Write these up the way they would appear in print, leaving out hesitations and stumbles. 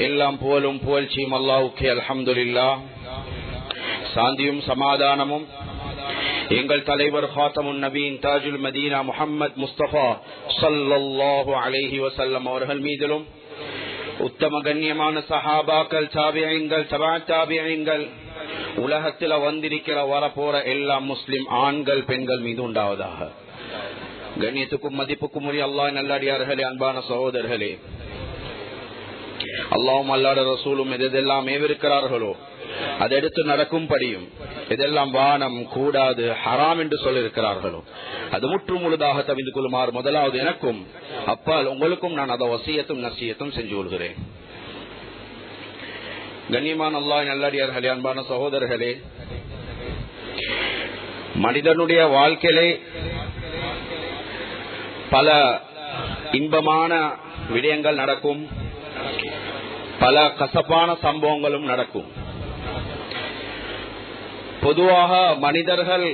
எல்லாம் புகழும் புகழ்ச்சியும் அல்லாஹ்வுக்கே. அல்ஹம்துலில்லாஹ். சாந்தியும் சமாதானமும் எங்கள் தலைவர் ஹாத்தமுன் நபீன் தாஜுல் மதீனா முஹம்மது முஸ்தபா ஸல்லல்லாஹு அலைஹி வஸல்லம் அவர்கள் மீதிலும், உத்தம கண்ணியமான சஹாபாக்கள், தாபிஈன்கள், தபா தாபிஈன்கள், உலகத்தில் வந்திருக்கிற வரப்போற எல்லா முஸ்லிம் ஆண்கள் பெண்கள் மீது உண்டாவதாக. கண்ணியத்துக்கும் மதிப்புக்கும் உரிய அல்லாஹ் நல்லடியார்களே, அன்பான சகோதரர்களே, அல்லாஹ்வும் அல்லாஹ்வுடைய ரசூலும் எதெல்லாம் ஏவிருக்கிறார்களோ அதை எடுத்து நடக்கும்படியும், இதெல்லாம் வானம் கூடாது ஹராம் என்று சொல்லியிருக்கிறார்களோ அது முற்று முழுதாக தவிர்த்து கொள்ளுமாறு முதலாவது எனக்கும் அப்பால் உங்களுக்கும் நான் அதை வசியத்தும் நசியத்தும் செஞ்சு கொள்கிறேன். கண்ணியமான அல்லாஹ் நல்லடியார்களே, அன்பான சகோதரர்களே, மனிதனுடைய வாழ்க்கையிலே பல இன்பமான விடயங்கள் நடக்கும், பல கசப்பான சம்பவங்களும் நடக்கும். பொதுவாக மனிதர்கள்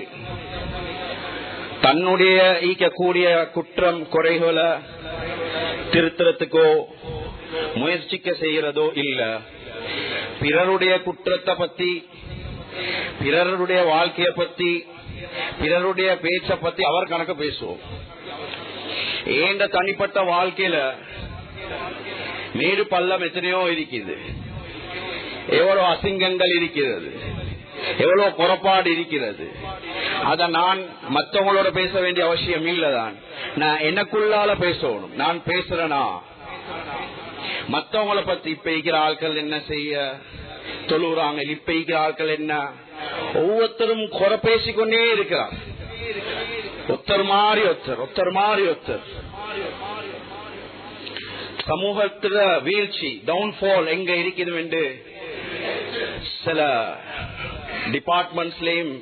தன்னுடைய ஈக்கக்கூடிய குற்றம் குறைகளை திருத்தறதுக்கோ முயற்சிக்க செய்கிறதோ இல்ல, பிறருடைய குற்றத்தை பத்தி, பிறருடைய வாழ்க்கையை பத்தி, பிறருடைய பேச்சை பத்தி அவர் கணக்கு பேசுவோம். ஏண்ட தனிப்பட்ட வாழ்க்கையில மேடு பள்ளம் எத்தனையோ இருக்குது, எவ்வளவு அசிங்கங்கள் இருக்கிறது, எவ்வளவு புறப்பாடு இருக்கிறது. அத நான் மற்றவங்களோட பேச வேண்டிய அவசியம் இல்லதான், நான் எனக்குள்ளால பேசணும். நான் பேசுறேனா மற்றவங்களை பத்தி, இப்ப இருக்கிற ஆட்கள் என்ன செய்ய தொழுறாங்க, இப்ப இருக்கிற ஆட்கள் என்ன, ஒவ்வொருத்தரும் குறை பேசிக்கொண்டே இருக்கிறார். ஒருத்தர் மாறி ஒருத்தர், ஒருத்தர் மாறி ஒருத்தர். சமூகத்துல வீழ்ச்சி, டவுன்ஃபால் எங்க இருக்குது என்று சில டிபார்ட்மெண்ட்ஸ்லயும்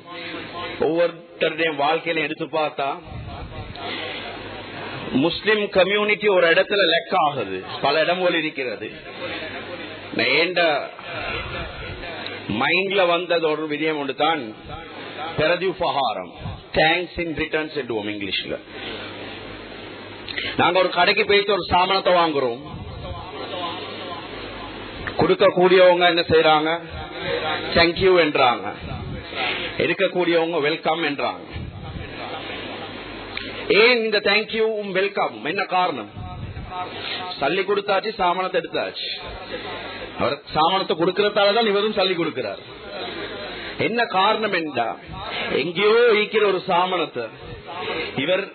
ஒவ்வொருத்தருடைய வாழ்க்கையில எடுத்து பார்த்தா, முஸ்லிம் கம்யூனிட்டி ஒரு இடத்துல லெக் ஆகுது, பல இடங்கள் இருக்கிறது. ஏண்ட மைண்ட்ல வந்தது ஒரு விடயம் ஒன்று தான் பிரதியுபகாரம், தேங்க்ஸ் இன் ரிட்டர்ன்ஸ் என்றுவோம் இங்கிலீஷ்ல. நாங்க ஒரு கடைக்கு போயிட்டு ஒரு சாமானத்தை வாங்குறோம், கொடுக்க கூடியவங்க என்ன செய்யறாங்க, தேங்க்யூ என்றாங்க, எடுக்கக்கூடியவங்க வெல்கம் என்றாங்க. ஏன் இந்த தேங்க்யூ வெல்கம் என்ன காரணம்? சல்லி கொடுத்தாச்சு, சாமானத்தை எடுத்தாச்சு. அவர் சாமானத்தை கொடுக்கறதாலதான் இவரும் சல்லி கொடுக்கிறார். என்ன காரணம் என்றா, எங்கேயோ ஈக்கிற ஒரு சாமானத்தை இவர்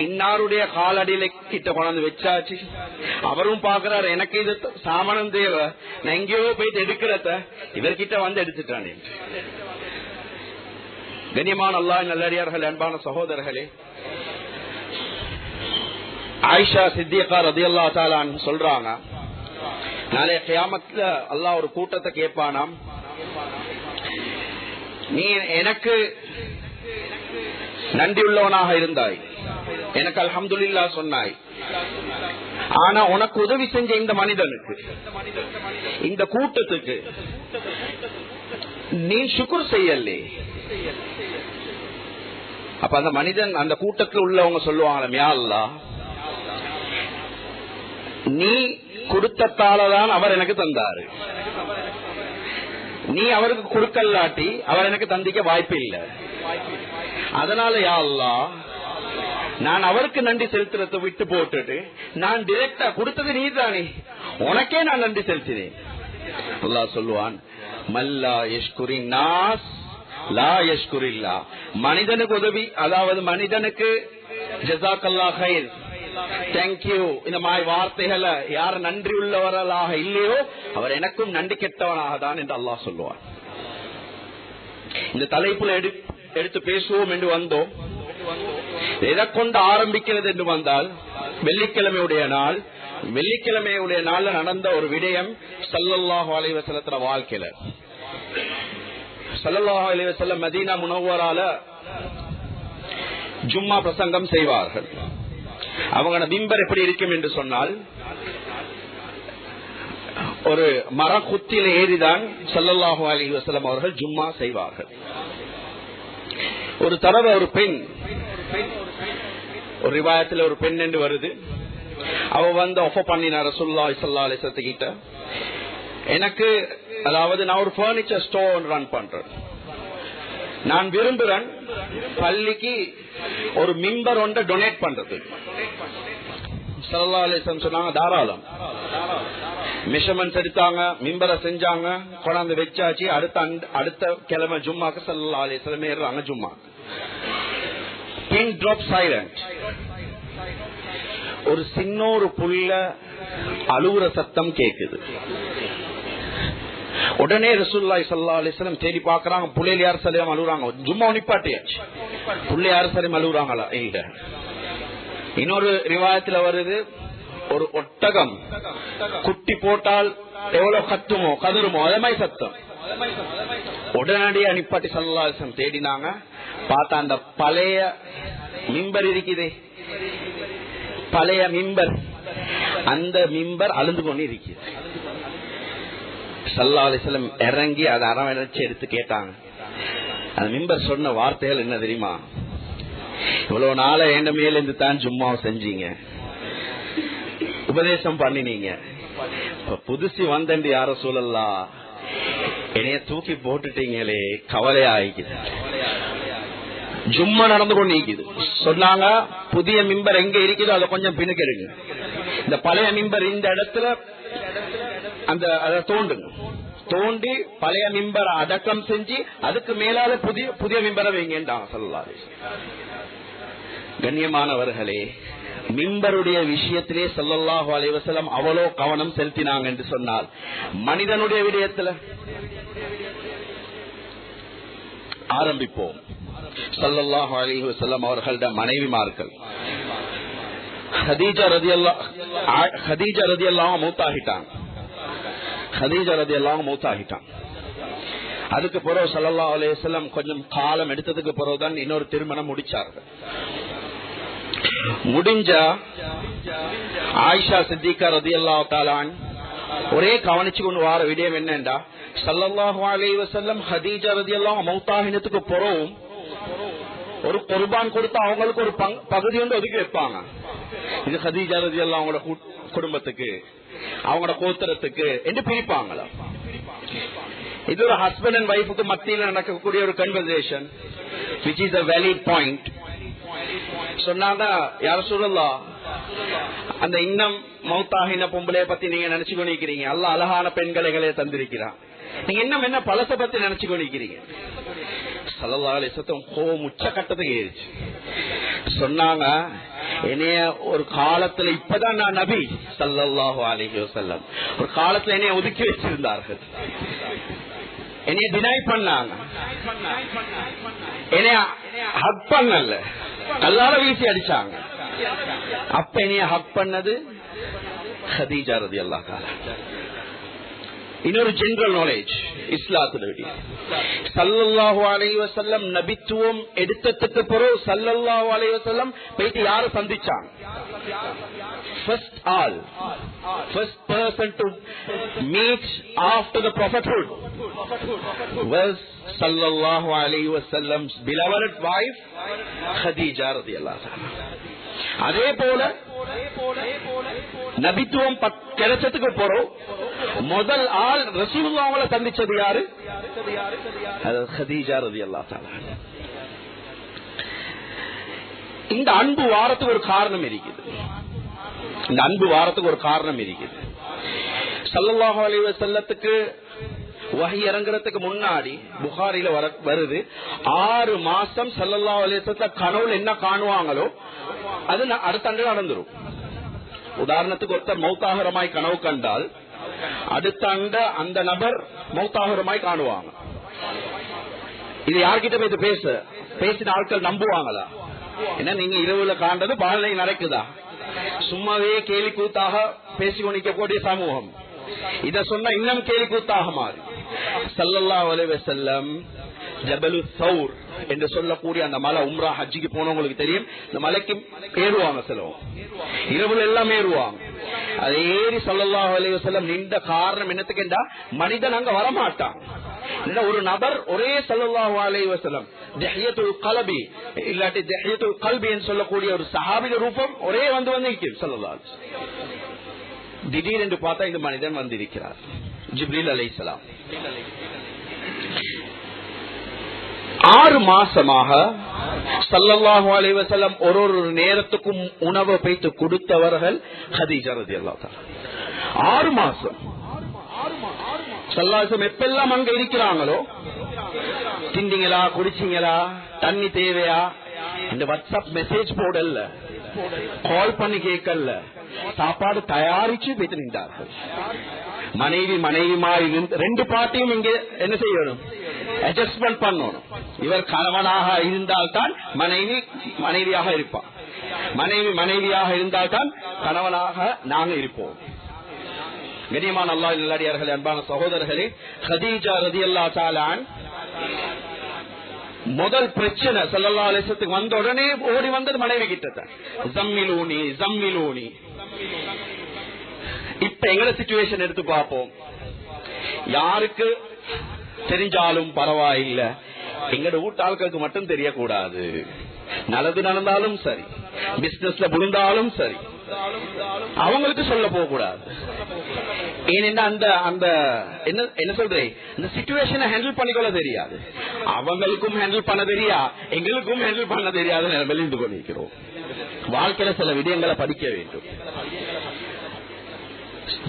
இன்னாருடைய காலடியில கிட்ட கொண்டாந்து வச்சாச்சு. அவரும் பாக்குறாரு, எனக்கு இது சாமானம் தேவை, நான் எங்கேயோ போயிட்டு எடுக்கிறத இவர்கிட்ட வந்து எடுத்துட்டானே. கண்ணியமான அல்லாஹ் நல்லடியார்களே, அன்பான சகோதரர்களே, ஆயிஷா சித்திகா ரலியல்லாஹு தஆலா சொல்றாங்க, நாளைய கியாமத்துல அல்லாஹ் ஒரு கூட்டத்தை கேட்பானாம், நீ எனக்கு நன்றியுள்ளவனாக இருந்தாய், எனக்கு அல்ஹம்துலில்லாஹ் சொன்னாய், ஆனா உனக்கு உதவி செஞ்ச இந்த மனிதனுக்கு, இந்த கூட்டத்துக்கு நீ ஷுக்ர் செய்யலே. அப்ப அந்த மனிதன், அந்த கூட்டத்தில் உள்ளவங்க சொல்லுவாங்க, யா அல்லாஹ், நீ கொடுத்ததாலதான் அவர் எனக்கு தந்தாரு, நீ அவருக்கு கொடுக்கலாட்டி அவர் எனக்கு தந்திக்க வாய்ப்பு இல்லை. அதனால யா அல்லாஹ், நான் அவருக்கு நன்றி செலுத்துறத விட்டு போட்டுட்டு நான் டிரெக்டா கொடுத்தது நீ தானே, உனக்கே நான் நன்றி செலுத்தினேன். அல்லாஹ் சொல்லுவான், மல்லா யஷ்குரின் நாஸ் லா யஷ்குரில்லா. மனிதனுக்கு உதவி, அதாவது மனிதனுக்கு ஜஸாக்கல்லாஹ் கைர், தேங்க்யூ, இந்த மாதிரி வார்த்தைகளை யார் நன்றி உள்ளவர்களாக இல்லையோ அவர் எனக்கும் நன்றி கெட்டவனாக தான் என்று அல்லாஹ் சொல்லுவான். இந்த தலைப்புல எடுத்து பேசுவோம் என்று வந்தோம். எதை கொண்டு ஆரம்பிக்கிறது என்று வந்தால், வெள்ளிக்கிழமையுடைய நாள், வெள்ளிக்கிழமையுடைய நாள்ல நடந்த ஒரு விடயம் ஸல்லல்லாஹு அலைஹி வஸல்லம் வாழ்க்கையில. ஸல்லல்லாஹு அலைஹி வஸல்லம் மதீனா முனவ்வரால ஜும்மா பிரசங்கம் செய்வார்கள். அவங்க மிம்பர் எப்படி இருக்கும் என்று சொன்னால், ஒரு மரக்குத்தில ஏறிதான் ஸல்லல்லாஹு அலைஹி வஸல்லம் அவர்கள் ஜும்மா செய்வார்கள். ஒரு தடவை ஒரு பெண், ஒரு ரிவாயத்தில் ஒரு பெண் என்று வருது, அவ வந்து ஆஃபர் பண்ணினா ரசூலுல்லாஹி ஸல்லல்லாஹு அலைஹி வஸல்லம் கிட்ட, எனக்கு அதாவது நான் ஒரு பர்னிச்சர் ஸ்டோர் ரன் பண்றேன். நான் விரும்புறேன் பள்ளிக்கு ஒரு மிம்பர் ஒன்றை டொனேட் பண்றது. ஸல்லல்லாஹு அலைஹி வஸல்லம் சொன்னாங்க தாராளம். மெஷர்மென்ட்ஸ் எடுத்தாங்க, மிம்பரை செஞ்சாங்க, கொண்டாந்து வச்சாச்சு. அடுத்த கிழமை ஜும்மாக்கு ஸல்லல்லாஹு அலைஹி வஸல்லம் ஏறுறாங்க ஜும்மா. Pin drop silent. ஒரு சின்னொரு புள்ள அழுவுற சத்தம் கேக்குது. உடனே ரசூலுல்லாஹி ஸல்லல்லாஹு அலைஹி வஸல்லம் தேடி பாக்குறாங்க, புள்ளையில யார் சலியம் அழுகுறாங்க. ஜும்மா நிப்பாட்டியாச்சு, புள்ளை யார் சலியம் அழுகுறாங்களா இல்ல. இன்னொரு ரிவாயத்துல வருது, ஒரு ஒட்டகம் குட்டி போட்டால் எவ்வளவு கத்துமோ கதறுமோ அதே மாதிரி சத்தம். உடனடியா நிப்பாட்டி ஸல்லல்லாஹு அலைஹி வஸல்லம் தேடினாங்க. பார்த்தா அந்த பழைய மிம்பர் இருக்குதே, பழைய மிம்பர், அந்த மிம்பர் அழுந்து கொண்டு இருக்குது. ஸல்லல்லாஹு அலைஹி வஸல்லம் இறங்கி அதை அரவணைச்சு எடுத்து கேட்டாங்க. அந்த மிம்பர் சொன்ன வார்த்தைகள் என்ன தெரியுமா? இவ்வளவு நாள என் மேல இருந்து தான் ஜும்மாவை செஞ்சீங்க, உபதேசம் பண்ணினீங்க, புதுசு வந்தேன் யார சூழல்லாம் என்னைய தூக்கி போட்டுட்டீங்களே, கவலையா ஆயிக்குது. ஜும்மா நடந்து கொண்டு இருக்குது. சொன்னாங்க புதிய மிம்பர் எங்க இருக்குதோ அதை கொஞ்சம் பின்னுக்கெடுங்க, இந்த பழைய மிம்பர் இந்த இடத்துல அந்த அதை தோண்டுங்க, தோண்டி பழைய மிம்பரை அடக்கம் செஞ்சு அதுக்கு மேலால புதிய மிம்பரை வைங்கன்றாங்க ஸல்லல்லாஹு அலைஹி வஸல்லம். கண்ணியமானவர்களே, மிம்பருடைய விஷயத்திலே ஸல்லல்லாஹு அலைஹி வஸல்லம் அவ்வளோ கவனம் செலுத்தினாங்க என்று சொன்னால், மனிதனுடைய விடயத்துல ஆரம்பிப்போம். ஸல்லல்லாஹு அலைஹி வஸல்லம் அவர்களோட மனைவிமார்கள் ஹதீஜா ரலியல்லாஹு மௌத்தாகிட்டாங்க. ஹதீஜா ரலியல்லாஹு மௌத்தாகிட்டாங்க. அதுக்கு பிறகு ஸல்லல்லாஹு அலைஹி வஸல்லம் கொஞ்சம் காலம் எடுத்ததுக்கு பிறகுதான் இன்னொரு திருமணம் முடிச்சார்கள். முடிஞ்சா ஆயிஷா சித்திகா ரலியல்லாஹு தஆலா ஒரே கவனிச்சு கொண்டு வார விடயம் என்னண்டா, ஸல்லல்லாஹு அலைஹி வஸல்லம் ஹதீஜா ரலியல்லாஹு மௌத்தாகினதுக்கு பிறகு ஒரு குர்பான் கொடுத்து அவங்களுக்கு ஒரு பகுதி வந்து ஒதுக்கி வைப்பாங்க. இது ஹதீஜா ரலியல்லாஹு அவங்களோட குடும்பத்துக்கு, அவங்களோட கோத்திரத்துக்கு என்று பிரிப்பாங்களா. இது ஒரு ஹஸ்பண்ட் அண்ட் வைஃபுக்கு மத்தியில் நடக்கக்கூடிய ஒரு conversation, which is a valid point. சொன்னாங்க யார சொல்லலாம், அந்த இன்னும் மௌத்தாகின பொம்பளைய பத்தி நீங்க நினைச்சு கொண்டிருக்கிறீங்க, அல்லாஹ் அழகான பெண்களை தந்திருக்கிறான், நீங்க இன்னும் என்ன பழச பத்தி நினைச்சு கொண்டிருக்கிறீங்க. ஸல்லல்லாஹு அலைஹி வஸல்லம் கோவம் உச்ச கட்டத்துக்கு ஏறிச்சு. சொன்னாங்க என்னைய ஒரு காலத்துல, இப்பதான் நான் நபி ஸல்லல்லாஹு அலைஹி வஸல்லம், ஒரு காலத்துல என்னைய ஒதுக்கி வச்சிருந்தார்கள், என்னைய டினை பண்ணாங்க, என்னைய ஹக் பண்ணல, கல்லால வீசி அடிச்சாங்க. அப்ப என்னைய ஹக் பண்ணது ஹதீஜா ரலியல்லாஹு தஆலா. இன்னொரு ஜெனரல் நாலேஜ் இஸ்லாத்துல, ஸல்லல்லாஹு அலைஹி வஸல்லம் நபித்துவம் எடுத்ததுக்கு பிறகு ஸல்லல்லாஹு அலைஹி வஸல்லம் போயிட்டு யாரை சந்திச்சாங்க? First person to meet after the prophethood was sallallahu alayhi wasallam's beloved wife Khadija radiyallahu anha. அதே போல நபித்துவம் கிடைச்சதுக்கு போறோம் முதல் ஆள் ரசூலுல்லாஹ்வை சந்திச்சது யாரு? Khadija radiyallahu anha. இந்த அன்பு வாரத்துக்கு ஒரு காரணம் இருக்குது. இந்த அன்பு வாரத்துக்கு ஒரு காரணம் இருக்குது. ஸல்லல்லாஹு அலைஹி வஸல்லத்துக்கு வஹி இறங்குறதுக்கு முன்னாடி புகாரில வருது, 6 மாசம் ஸல்லல்லாஹு அலைஹி வஸல்லம் கனவுல என்ன காணுவாங்களோ அது அடுத்த ஆண்டு நடந்துரும். உதாரணத்துக்கு ஒருத்தர் மௌத்தாகரமாய் கனவு கண்டால் அடுத்த ஆண்டு அந்த நபர் மௌத்தாகரமாய் காணுவாங்க. இது யார்கிட்ட போய் பேசின ஆட்கள் நம்புவாங்களா? என்ன நீங்க இரவுல காண்டது பகலை நடக்குதா? சும்மாவே கேலி கூத்தாக பேசிக்கொண்டிருக்கக்கூடிய சமூகம் இத சொன்னா இன்னும் கேலி கூத்தாக மாறி. ஸல்லல்லாஹு அலைஹி வஸல்லம் ஜபலு சௌர் என்று சொல்லக்கூடிய அந்த மலை, உம்ரா ஹஜ்ஜிக்கு போனவங்களுக்கு தெரியும், இந்த மலைக்கு ஏறுவாங்க, சிலவும் இரவுல எல்லாம் ஏறுவாங்க. அது ஏறி ஸல்லல்லாஹு அலைஹி வஸல்லம் நின்ற காரணம் என்னத்துக்குண்டா, மனிதன் அங்க வரமாட்டான். ஒரு நபர் ஒரே ஸல்லல்லாஹு அலைஹி வஸல்லம் தஹியத்துல் கல்பி இல்லாட்டி தஹியத்துல் கல்பி என்று சொல்லக்கூடிய ஒரு சஹாபிய ரூபம் ஒரே வந்து நிற்கும் ஸல்லல்லாஹு அலைஹி வஸல்லம். திடீரென்று பார்த்தா இந்த மனிதன் வந்திருக்கிறார். ஜிப்ரீல் அலைஹிஸ்ஸலாம். 6 மாசமாக ஸல்லல்லாஹு அலைஹி வஸல்லம் ஒரு நேரத்துக்கும் உணவு வைத்து கொடுத்தவர்கள் ஹதீஜா ரலியல்லாஹு தஆலா. 6 மாசம் ஸல்லல்லாஹு எப்பெல்லாம் அங்க இருக்கிறாங்களோ, திண்டீங்களா, குடிச்சீங்களா, தண்ணி தேவையா, இந்த வாட்ஸ்அப் மெசேஜ் போடல, கால் பண்ணி கேட்கல, சாப்பாடு தயாரிச்சு வைத்து நின்றார்கள். மனைவிமா ரெண்டு பார்ட்டியும் இங்க என்ன செய்யணும், அட்ஜஸ்ட்மெண்ட் பண்ணணும். இவர் கணவனாக இருந்தால்தான் மனைவியாக இருப்பார், மனைவியாக இருந்தால்தான் கணவனாக நாங்க இருப்போம். கண்ணியமான அல்லாஹ் நல்லடியார்களே, அன்பான சகோதரர்களே, ஹதீஜா ரலியல்லாஹு தஆலா முதல் பிரச்சனை ஸல்லல்லாஹு அலைஹி வஸல்லம் வந்த உடனே ஓடி வந்தது மனைவி கிட்ட, ஜம்மிலூனி. இப்ப எங்கட சிச்சுவேஷன் எடுத்து பார்ப்போம். யாருக்கு தெரிஞ்சாலும் பரவாயில்ல, எங்கட வீட்டாளுக்கு மட்டும் தெரியக்கூடாது. நல்லது நடந்தாலும் சரி, பிசினஸ்ல விழுந்தாலும் சரி, அவங்களுக்கு சொல்ல போக கூடாது. ஏனென்றா அந்த என்ன சொல்றேன், இந்த சிச்சுவேஷனை ஹேண்டில் பண்ணிக்கொள்ள தெரியாது. அவங்களுக்கும் ஹேண்டில் பண்ண தெரியா, எங்களுக்கும் ஹேண்டில் பண்ண தெரியாத நிலைமையில் இருந்து கொண்டிருக்கிறோம். வாழ்க்கையில சில விடயங்களை படிக்க வேண்டும்.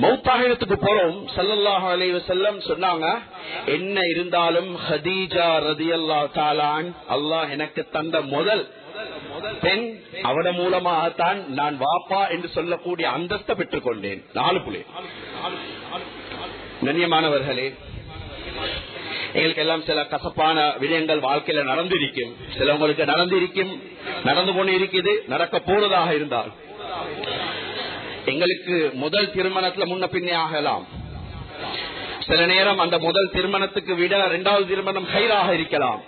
மௌத்தாகினத்துக்கு போறோம். ஸல்லல்லாஹு அலைஹி வஸல்லம் சொன்னாங்க, என்ன இருந்தாலும் ஹதீஜா ரலியல்லாஹு தஆலா அல்லாஹ் எனக்கு தந்த முதல் பெண், அவட மூலமாகத்தான் நான் வாப்பா என்று சொல்லக்கூடிய அந்தஸ்தை பெற்றுக் கொண்டேன். 4 பிள்ளை. கண்ணியமானவர்களே, எங்களுக்கு எல்லாம் சில கசப்பான விடயங்கள் வாழ்க்கையில நடந்திருக்கும். சிலவங்களுக்கு நடந்திருக்கும், நடந்து கொண்டு இருக்குது, நடக்க போறதாக இருந்தால். எங்களுக்கு முதல் திருமணத்துல முன்ன பின்னே ஆகலாம். சில நேரம் அந்த முதல் திருமணத்துக்கு விட 2வது திருமணம் கைராக இருக்கலாம்.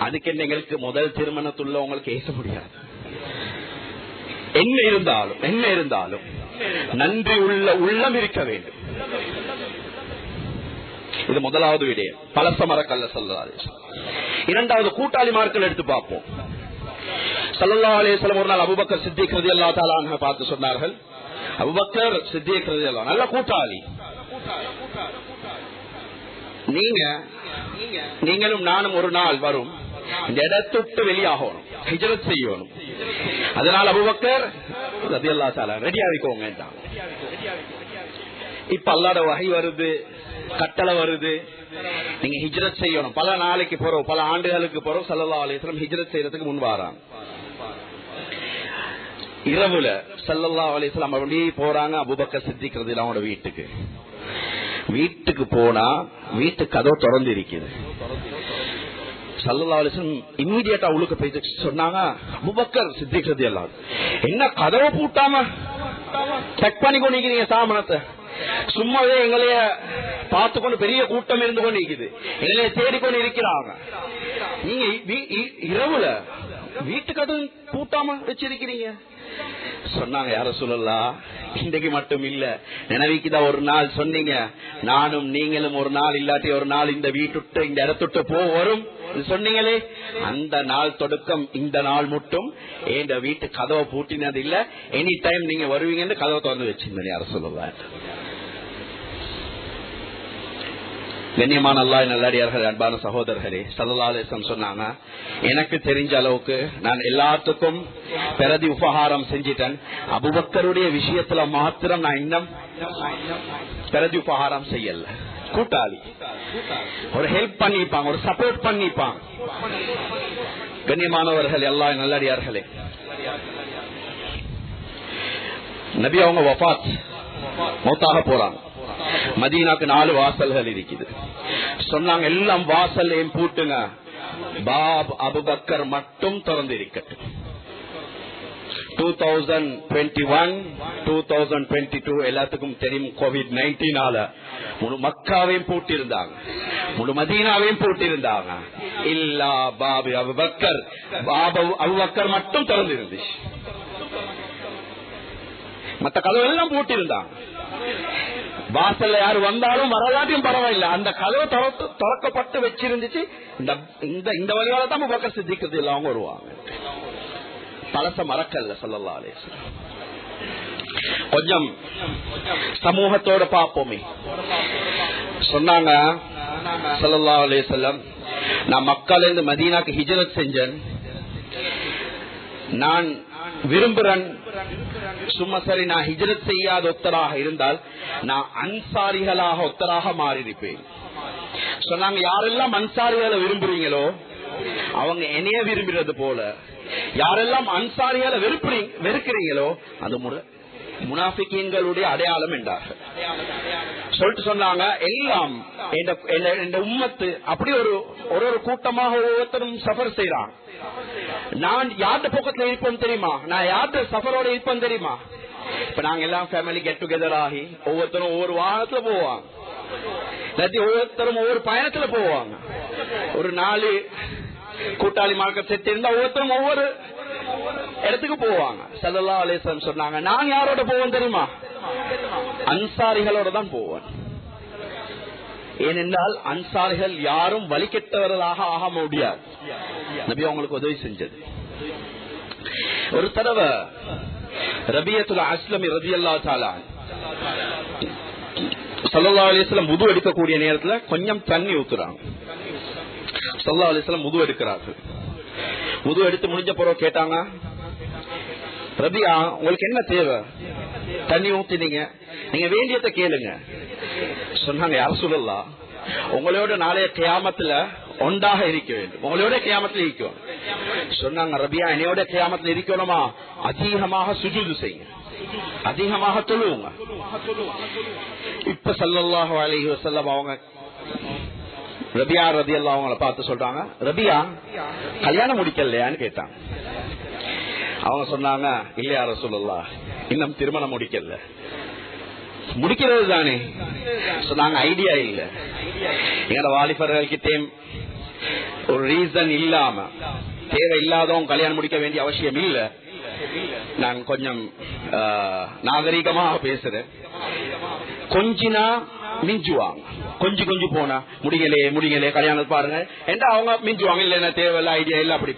அதுக்கு எங்களுக்கு முதல் திருமணத்துள்ள உங்களுக்கு ஏச முடியாது. என்ன இருந்தாலும் நன்றி உள்ள உள்ளம் இருக்க வேண்டும். இது முதலாவது விடயம். பலச மரக்கல்ல ஸல்லல்லாஹு. 2வது கூட்டாளிமார்கள் எடுத்து பார்ப்போம். ஸல்லல்லாஹு அலைஹி வஸல்லம் ஒரு நாள் அபூபக்கர் சித்திக் ரலியல்லாஹு தஆலா அன்ஹு பார்த்து சொன்னார்கள், அபூபக்கர் சித்திக் ரலியல்லாஹு நல்ல கூட்டாளி, நீங்களும் நானும் ஒரு நாள் வரும், இந்த இடத்தை விட்டு வெளியாகணும், ஹிஜ்ரத் செய்யணும். அதனால அபூபக்கர் ரலியல்லாஹு தஆலா ரெடியா இருக்கோங்க. இப்ப அல்லாஹ்வுடைய வஹி வருது, கட்டளை வருது, நீங்க ஹிஜ்ரத் செய்யணும். பல நாளைக்கு போறோம், பல ஆண்டுகளுக்கு போறோம். ஸல்லல்லாஹு அலைஹி வஸல்லம் ஹிஜ்ரத் செய்யறதுக்கு முன் வாராங்க. இரவுல ஸல்லல்லாஹு அலைஹி வஸல்லம் அப்படியே போறாங்க அபூபக்கர் சித்திக் ரலியல்லாஹு அவங்களோட வீட்டுக்கு போனா வீட்டு கதவு திறந்து இருக்குது. ஸல்லல்லாஹு அலைஹி வஸல்லம் இமிடியேட்டா உள்ளுக்கு போய் சொன்னாங்க, அபூபக்கர் சித்திக் ரலியல்லாஹு என்ன கதவை பூட்டாம செக் பண்ணி கொண்டிருக்கீங்க சாமனத்தை? சும்மாவே எங்களைய பார்த்துக்கொண்டு பெரிய கூட்டம் இருந்து கொண்டு இருக்குது, எங்களைய தேடிக்கொண்டு இருக்கிறாங்க. நீங்க இரவுல வீட்டுக்கு அது பூட்டாம வச்சிருக்கிறீங்க. சொன்னாங்க, யார சொல்லலாம், இன்றைக்கு மட்டும் இல்ல, நினைவுக்குதான் ஒரு நாள் சொன்னீங்க, நானும் நீங்களும் ஒரு நாள் இல்லாட்டி ஒரு நாள் இந்த வீட்டுட்டு இந்த இடத்துட்டு வரும் சொன்னீங்களே, அந்த நாள் தொடக்கம் இந்த நாள் மட்டும் என் வீட்டு கதவை பூட்டினது இல்ல. எனி டைம் நீங்க வருவீங்கன்னு கதவை திறந்து வச்சிருந்தேன். யார சொல்லலாம். கண்ணியமான அல்லாஹ் நல்லடியார்கள், அன்பான சகோதரர்களே, ஸல்லல்லாஹு அலைஹி வஸல்லம் சொன்னாங்க, எனக்கு தெரிஞ்ச அளவுக்கு நான் எல்லாத்துக்கும் பிரதி உபகாரம் செஞ்சிட்டேன். அபூபக்கருடைய விஷயத்துல மாத்திரம் நான் இன்னும் பிரதி உபகாரம் செய்யல. கூட்டாளி ஒரு ஹெல்ப் பண்ணிப்பாங்க, ஒரு சப்போர்ட் பண்ணிப்பாங்க. கண்ணியமானவர்கள், அல்லாஹ் நல்லடியார்களே, நபி அவங்க வஃபாத் மௌத்தாக போறாங்க. மதீனாக்கு 4 வாசல்கள் இருக்குது. சொன்னாங்க, எல்லாம் வாசலையும் பூட்டுங்க, பாப் அபூபக்கர் மட்டும் திறந்து இருக்கட்டும். 2021 2022 எல்லாத்துக்கும் தெரியும், COVID-19 முழு மக்காவையும் பூட்டிருந்தாங்க, முழு மதீனாவையும் பூட்டிருந்தாங்க. இல்லா பாபு அபூபக்கர், அபூபக்கர் மட்டும் திறந்து இருந்துச்சு. மற்ற கதவு எல்லாம் பூட்டிருந்தாங்க. வாசல்ல யாரு வந்தாலும் வரலாற்றையும் பரவாயில்ல, அந்த கதவு திறக்கப்பட்டு வச்சிருந்துச்சு. இந்த வழியால தான் அபூபக்கர் சித்திக் ரலியல்லாஹு அவங்க வருவாங்க. பலச மறக்கல்ல ஸல்லல்லாஹு அலைஹி வஸல்லம். கொஞ்சம் சமூகத்தோட பார்ப்போமே. சொன்னாங்க ஸல்லல்லாஹு அலைஹி வஸல்லம், நான் மக்கால இருந்து மதீனாக்கு ஹிஜ்ரத் செஞ்சேன். நான் விரும்புறேன், சும்மா சரி நான் ஹிஜ்ரத் செய்யாத ஒத்தராக இருந்தால் நான் அன்சாரிகளாக ஒத்தராக மாறியிருப்பேன். சொன்னாங்க, யாரெல்லாம் அன்சாரிகளை விரும்புறீங்களோ அவங்க என்னைய விரும்புறது போல, யாரெல்லாம் அன்சாரிகளை வெறுக்கிறீங்களோ அது முனாஃபிகீன்களுடைய அடையாளம் என்றார்கள். சொல்லிட்டு சொன்னாங்க, எல்லாம் இந்த உம்மத்து அப்படி ஒரு கூட்டமாக ஒவ்வொருத்தரும் சஃபர் செய்யறான். நான் யார்ட பக்கத்துல இருப்போம் தெரியுமா, நான் யார்ட சஃபரோட இருப்போம் தெரியுமா. இப்ப நாங்க எல்லாம் ஃபேமிலி கெட் டுகெதர் ஆகி ஒவ்வொருத்தரும் ஒவ்வொரு வாகனத்துல போவாங்க, ஒவ்வொருத்தரும் ஒவ்வொரு பயணத்துல போவாங்க. ஒரு 4 கூட்டாளி மார்க்கெட் செட் இருந்தா ஒவ்வொருத்தரும் ஒவ்வொரு இடத்துக்கு போவாங்க. ஸல்லல்லாஹு அலைஹி வஸல்லம் சொன்னாங்க, நான் யாரோட போவேன் தெரியுமா, அன்சாரிகளோட தான் போவேன். ஏனென்றால் அன்சாரிகள் யாரும் வழிகெட்டவர்களாக ஆக முடியாது. நபி அவங்களுக்கு உதவி செஞ்சது. ஒரு தடவை ரபியத்துல் அஸ்லமி ரலியல்லாஹு தஆலா ஸல்லல்லாஹு அலைஹி வஸல்லம் wudu எடுக்கக்கூடிய நேரத்துல கொஞ்சம் தண்ணி ஊத்துறாங்க. ஸல்லல்லாஹு அலைஹி வஸல்லம் wudu எடுக்கிறார்கள். wudu எடுத்து முடிஞ்ச பிறகு கேட்டாங்க, ரபியா உங்களுக்கு என்ன தேவை, தண்ணி ஊத்தினீங்க, நீங்க வேண்டியதை கேளுங்க. சொன்னாங்க, யா ரசூலல்லாஹ் உங்களோட நாளைய கியாமத்துல ஒன்றாக இருக்க வேண்டும், உங்களோட கியாமத்துல இருக்கணும். சொன்னாங்க, ரபியா என்னையோட கியாமத்துல இருக்கணுமா, அதிகமாக சுஜூது செய்யுங்க, அதிகமாக தொழுவுங்க. இப்ப ஸல்லல்லாஹு அலைஹி வஸல்லம் அவங்க ரபியா ரலியல்லாஹு அவங்கள பார்த்து சொல்றாங்க, ரபியா கல்யாணம் முடிக்கலையான்னு கேட்டாங்க. அவங்க சொன்னாங்க, இல்லையா ரசூலுல்லாஹ் இன்னும் திருமணம் முடிக்கல. முடிக்கிறது தானே சொன்னாங்க, ஐடியா இல்ல. எங்க வாலிபர்கள் கிட்டே ஒரு ரீசன் இல்லாம தேவை இல்லாதவங்க கல்யாணம் முடிக்க வேண்டிய அவசியம் இல்ல. நான் கொஞ்சம் நாகரிகமாக பேசுறேன். கொஞ்சினா மிஞ்சுவாங்க, கொஞ்சி போனா முடியலே கல்யாணம் பாருங்க என்றா அவங்க மிஞ்சுவாங்க. இல்ல தேவையில்ல, ஐடியா இல்ல, அப்படி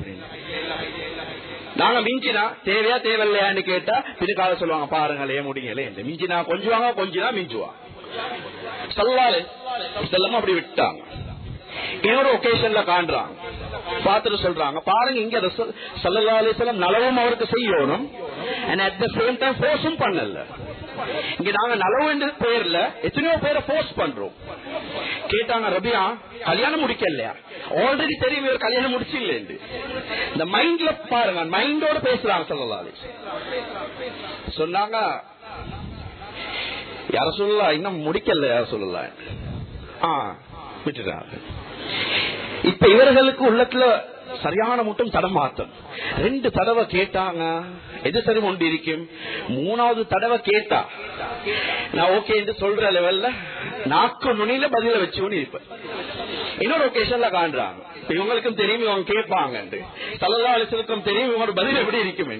நாங்க மிஞ்சினா தேவையா தேவையில்லையான்னு கேட்டா பின்னுக்காக சொல்லுவாங்க, பாருங்களே முடியலே. மிஞ்சினா கொஞ்சுவாங்க, கொஞ்சினா மிஞ்சுவாங்க. ஸல்லல்லாஹு அப்படி விட்டாங்க. இன்னொரு ஒகேஷன்ல காண்றாங்க, பார்த்துட்டு சொல்றாங்க, பாருங்க இங்க ஸல்லல்லாஹு அலைஹி வஸல்லம் நலவும் அவருக்கு செய்யணும், அட் தி சேம் டைம் ஃபோர்ஸும் பண்ணல. இங்க நாங்க நலவு என்ற பேர்ல எத்தனையோ பேரை ஃபோர்ஸ் பண்றோம். கேட்டாங்க, ரபியா கல்யாணம் முடிக்கலையா, ஆல்ரெடி தெரியும் இவர் கல்யாணம் முடிச்சு இல்ல. இந்த மைண்ட்ல பாருங்க, மைண்டோட பேசுறாங்க ஸல்லல்லாஹு அலைஹி வஸல்லம். சொன்னாங்க, யார சொல்லலாம் இன்னும் முடிக்கல, யார சொல்லலாம் விட்டுறாங்க. இப்ப இவர்களுக்கு உள்ளத்துல சரியான மட்டும் தடமாத்தம். 2 தடவை கேட்டாங்க, எது சரி ஒன்று இருக்கும். 3வது தடவை கேட்டா நான் ஓகே என்று சொல்ற லெவல்ல நாக்கு நுனியில பதில வச்சு இருப்பேன். இன்னொரு ஒகேஷன்ல காண்றாங்க, இவங்களுக்கும் தெரியும் இவங்க கேட்பாங்க, ஸல்லல்லாஹு அலைஹி வஸல்லம் தெரியும் இவங்க பதில் எப்படி இருக்கும்.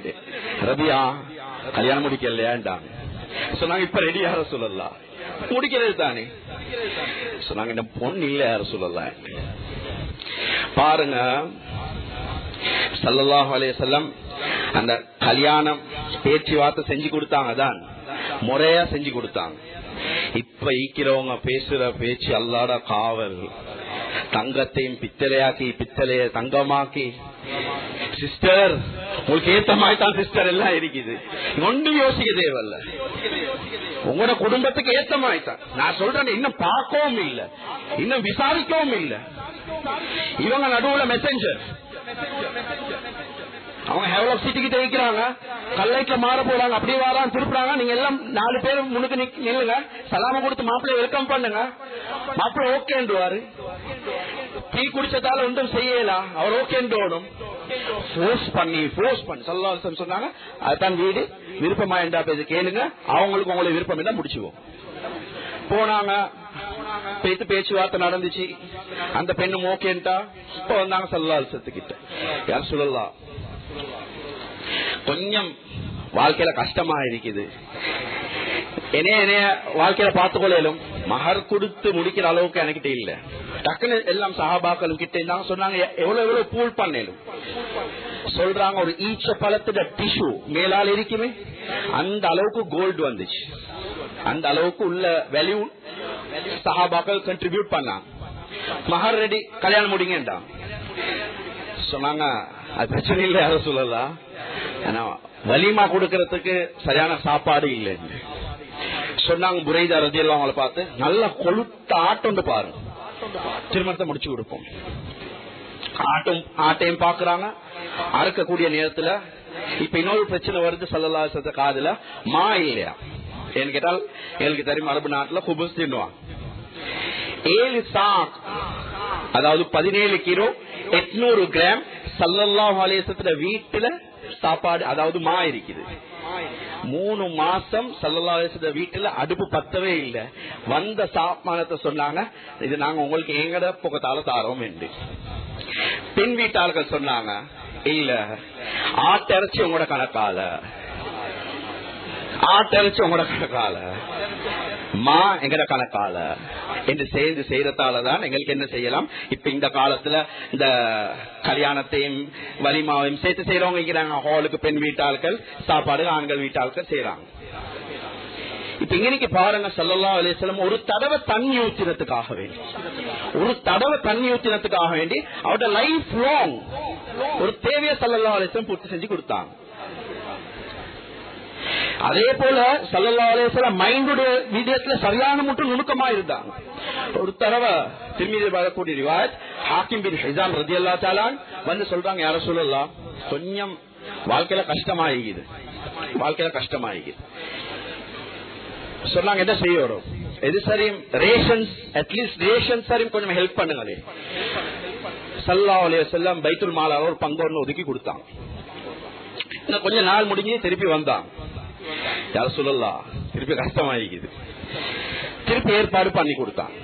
ரபியா கல்யாணம் முடிக்கலையாண்டாங்க. சொன்னாங்க, இப்ப ரெடி யார சொல்லலாம், முடிக்கிறது தானே. சொன்னாங்க, இந்த பொண்ணு இல்ல யார சொல்லலாம். பாருங்க ஸல்லல்லாஹு அலைஹி வஸல்லம் அந்த கல்யாணம் பேச்சுவார்த்தை செஞ்சு கொடுத்தாங்க தான், முறையா செஞ்சு கொடுத்தாங்க. இப்ப ஈக்கிறவங்க பேசுற பேச்சு அல்லாட காவல், தங்கத்தையும் பித்தளையாக்கி பித்தளைய தங்கமாக்கி. சிஸ்டர் உங்களுக்கு ஏத்த மாதிரி தான் சிஸ்டர் எல்லாம் இருக்குது, ஒன்றும் யோசிக்க தேவையில்ல, உங்களோட குடும்பத்துக்கு ஏத்த மாதிரி தான். நான் சொல்றேன், இன்னும் பார்க்கவும் இல்ல, இன்னும் விசாரிக்கவும் இல்ல. இவங்க நடுவுல மெசஞ்சர், அவங்க ஹெவலப் சிட்டி கிட்ட வைக்கிறாங்க, கல்லைட்ல மாற போறாங்க, அப்படியே வராங்க, திருப்புறாங்க. நீங்க எல்லாம் 4 பேர் முன்னுக்கு நில்லுங்க, சலாம கொடுத்து மாப்பிள்ளை வெல்கம் பண்ணுங்க. மாப்பிள்ளை ஓகேன்றுவாரு, டீ குடிச்சதால ஒன்றும் செய்யலாம், அவர் ஓகேன்றோடும். ஃபோர்ஸ் பண்ணி ஸல்லல்லாஹு அலைஹி வஸல்லம் சொன்னாங்க, அதுதான் வீடு, விருப்பமா என்றா பேச கேளுங்க, அவங்களுக்கு உங்களுக்கு விருப்பம் இருந்தா முடிச்சுவோம். போனாங்க, பேச்சுவார்த்தை நடந்துச்சு, அந்த பெண்ணும் ஓகேன்ட்டா. இப்ப வந்தாங்க ஸல்லல்லாஹு அலைஹி வஸல்லம் கிட்ட, யார் சொல்லலாம் கொஞ்சம் வாழ்க்கையில கஷ்டமா இருக்குது, என்னைய வாழ்க்கையில பார்த்துக்கொள்ளும், மகர் கொடுத்து முடிக்கிற அளவுக்கு என்கிட்ட இல்ல. டக்குன்னு எல்லாம் சஹாபாக்களும் கிட்ட இருந்தாங்க. சொன்னாங்க, எவ்வளவு பூல் பண்ணலும் சொல்றாங்க, ஒரு ஈச்ச பழத்துல டிஷ்யூ மேலால் இருக்குமே அந்த அளவுக்கு கோல்டு வந்துச்சு, அந்த அளவுக்கு உள்ள வேல்யூ சஹாபாக்கள் கண்ட்ரிபியூட் பண்ணாங்க. மஹர் ரெடி, கல்யாணம் முடிங்கடா சொன்னாங்க. அது பிரச்சனை இல்லை, யாரும் சொல்லலாம். ஆனா வலிமா கொடுக்கறதுக்கு சரியான சாப்பாடு இல்லை சொன்னாங்க. புரைதா ரலியல்லாஹு அவங்களை பார்த்து, நல்ல கொழுத்த ஆட்டம் பாருங்க, திருமணத்தை முடிச்சு கொடுப்போம். ஆட்டையும் பாக்குறாங்க. அறுக்கக்கூடிய நேரத்துல இப்ப இன்னொரு பிரச்சனை வருது ஸல்லல்லாஹு அலைஹி வஸல்லம் காதுல. மா இல்லையா ஏன்னு கேட்டால், எங்களுக்கு தெரியும் அரபு நாட்டுல குபுஸ் தின்னுவாங்க. 7 சாக், அதாவது 17 கிலோ 800 கிராம் ஸல்லல்லாஹு அலைஹி வஸல்லம் வீட்டுல சாப்பாடு, அதாவது மா இருக்குது. 3 மாசம் ஸல்லல்லாஹு அலைஹி வஸல்லம் வீட்டுல அடுப்பு பத்தவே இல்லை. வந்த சாப்பானத்தை சொன்னாங்க, இது நாங்க உங்களுக்கு எங்கட புகத்தால தாரோம் என்று. பெண் வீட்டாளர்கள் சொன்னாங்க, இல்ல ஆட்டரைச்சி உங்களோட கணக்கால, ஆட்டரைச்சி உங்களோட கணக்கால, மா எங்கட கணக்கால என்று சேர்ந்து செய்யறதாலதான் எங்களுக்கு என்ன செய்யலாம். இப்ப இந்த காலத்துல இந்த கல்யாணத்தையும் வலிமாவையும் சேர்த்து செய்யறவங்க இருக்கிறாங்க. ஹாலுக்கு பெண் வீட்டாளர்கள் சாப்பாடு, ஆண்கள் வீட்டாளர்கள் செய்யறாங்க. இப்ப இன்னைக்கு பாருங்க, ஸல்லல்லாஹு அலைஹி வஸல்லம் ஒரு தடவை தண்ணி ஊத்தினத்துக்காக வேண்டி, ஒரு தடவை தண்ணி ஊத்தினத்துக்காக வேண்டி அவரோட லைஃப் லாங் ஒரு தேவையை ஸல்லல்லாஹு அலைஹி வஸல்லம் பூர்த்தி செஞ்சு கொடுத்தாங்க. அதே போல ஸல்லல்லாஹு அலைஹி வஸல்லம் மைண்டுடைய விதத்துல சரியான மட்டும் நுணுக்கமா இருந்தாங்க. ஒரு தடவை திருமீதி வரக்கூடிய ரிவாயத், ஹாக்கிம் பின் ஹிஸாம் ரலியல்லாஹு தஆலா வந்து சொல்றாங்க, யா ரசூலல்லாஹ் கொஞ்சம் வாழ்க்கையில கஷ்டமாயிக்குது, வாழ்க்கையில கஷ்டமாயிக்குது சொன்னாங்க. என்ன செய்ய வரும், எது சரியும் ரேஷன்ஸ், அட்லீஸ்ட் ரேஷன் சரியும் கொஞ்சம் ஹெல்ப் பண்ணுங்களே. ஸல்லல்லாஹு அலைஹி வஸல்லம் பைத்துல் மால ஒரு பங்கு ஒதுக்கி கொடுத்தாங்க. கொஞ்ச நாள் முடிஞ்சு திருப்பி வந்தாங்க. யா ரசூலல்லாஹ் திருப்பி கஷ்டமாயிக்குது, திருப்பி ஏற்பாடு பண்ணி கொடுத்தாங்க.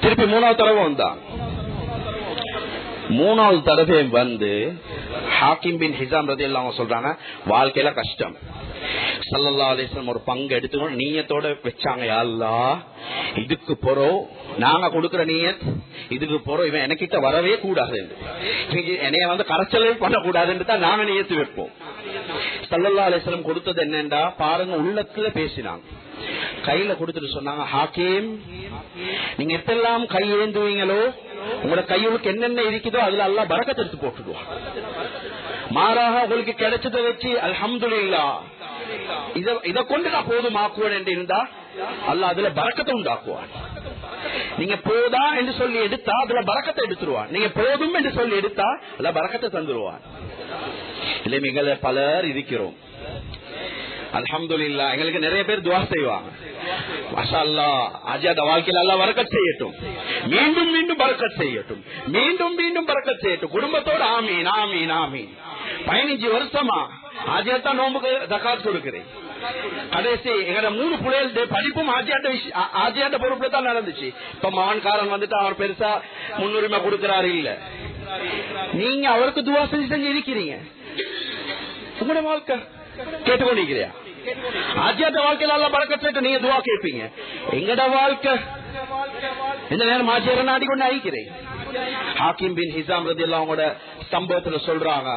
திருப்பி 3வது தடவை வந்தாங்க. 3வது தடவை வந்து ஹாக்கிம் பின் ஹிஸாம் ரலியல்லாஹு சொல்றாங்க, வாழ்க்கையில கஷ்டம், ஸல்லல்லாஹு அலைஹி வஸல்லம் ஒரு பங்கு எடுத்துக்கணும் நீயத்தோட வச்சாங்க. யா அல்லாஹ் இதுக்கு போறோம் நாங்க கொடுக்கிற நீயத், இதுக்கு போறோம் இவன் எனக்கிட்ட வரவே கூடாது, என்னைய வந்து கரைச்சலே பண்ணக்கூடாதுன்னு தான் நாங்க நீயத்து வைப்போம். ஸல்லல்லாஹு அலைஹி வஸல்லம் கொடுத்தது என்னண்டா பாருங்க, உள்ளத்துல பேசினாங்க. கையில கொடுத்துட்டு சொன்னாங்க, ஹாக்கிம் நீங்க எப்பெல்லாம் கை ஏந்துவீங்களோ உங்களோட கையுக்கு என்னென்ன இருக்குதோ அதுல அல்லாஹ் பரக்கத் எடுத்து போட்டுடுவான். மாறாக உங்களுக்கு கிடைச்சதை வச்சு அல்ஹம்துலில்லாஹ் இத கொண்டு நான் போதுமாக்குவேன் என்று இருந்தா அல்லாஹ் அதுல பரக்கத்தை உண்டாக்குவான். நீங்க போதா என்று சொல்லி எடுத்தா அதுல பரக்கத்தை எடுத்துருவான். நீங்க போதும் என்று சொல்லி எடுத்தா அதுல பரக்கத்தை தந்துருவான். இல்லை மிக பலர் இருக்கிறோம், அல்ஹம்துலில்லாஹ் எங்களுக்கு நிறைய பேர் துஆ செய்வாங்க. மாஷா அல்லாஹ் ஆஜியாத வாழ்க்கையில அல்லாஹ் பரக்கத் செய்யட்டும், மீண்டும் மீண்டும் பரக்கத் செய்யட்டும், மீண்டும் மீண்டும் பரக்கத் செய்யட்டும் குடும்பத்தோட. ஆமீன் ஆமீன் ஆமீன். 15 வருஷமா ஆஜியாத்தா நோம்புக்கு ஜகாத் கொடுக்கிறேன். கடைசி எங்கட 3 பிள்ளைகள் படிப்பும் ஆஜியாட்ட பொறுப்புல தான் நடந்துச்சு. இப்ப மகன்காரன் வந்துட்டு அவர் பெருசா முன்னுரிமை கொடுக்கிறாரு இல்ல. நீங்க அவருக்கு துவா செஞ்சு இருக்கிறீங்க. உங்களோட வாழ்க்கை கேட்டுக்கொண்டிருக்கிறியா? ஆஜியாட்ட வாழ்க்கையில எல்லாம் பறக்கட்டு நீங்க துவா கேட்பீங்க. எங்கட வாழ்க்கை இந்த நேரம் ஆஜியார நாடிக்கொண்டு அழிக்கிறேன். ஹாக்கிம் பின் ஹிஸாம் ரலியல்லாஹு அவங்களோட சம்பவத்துல சொல்றாங்க,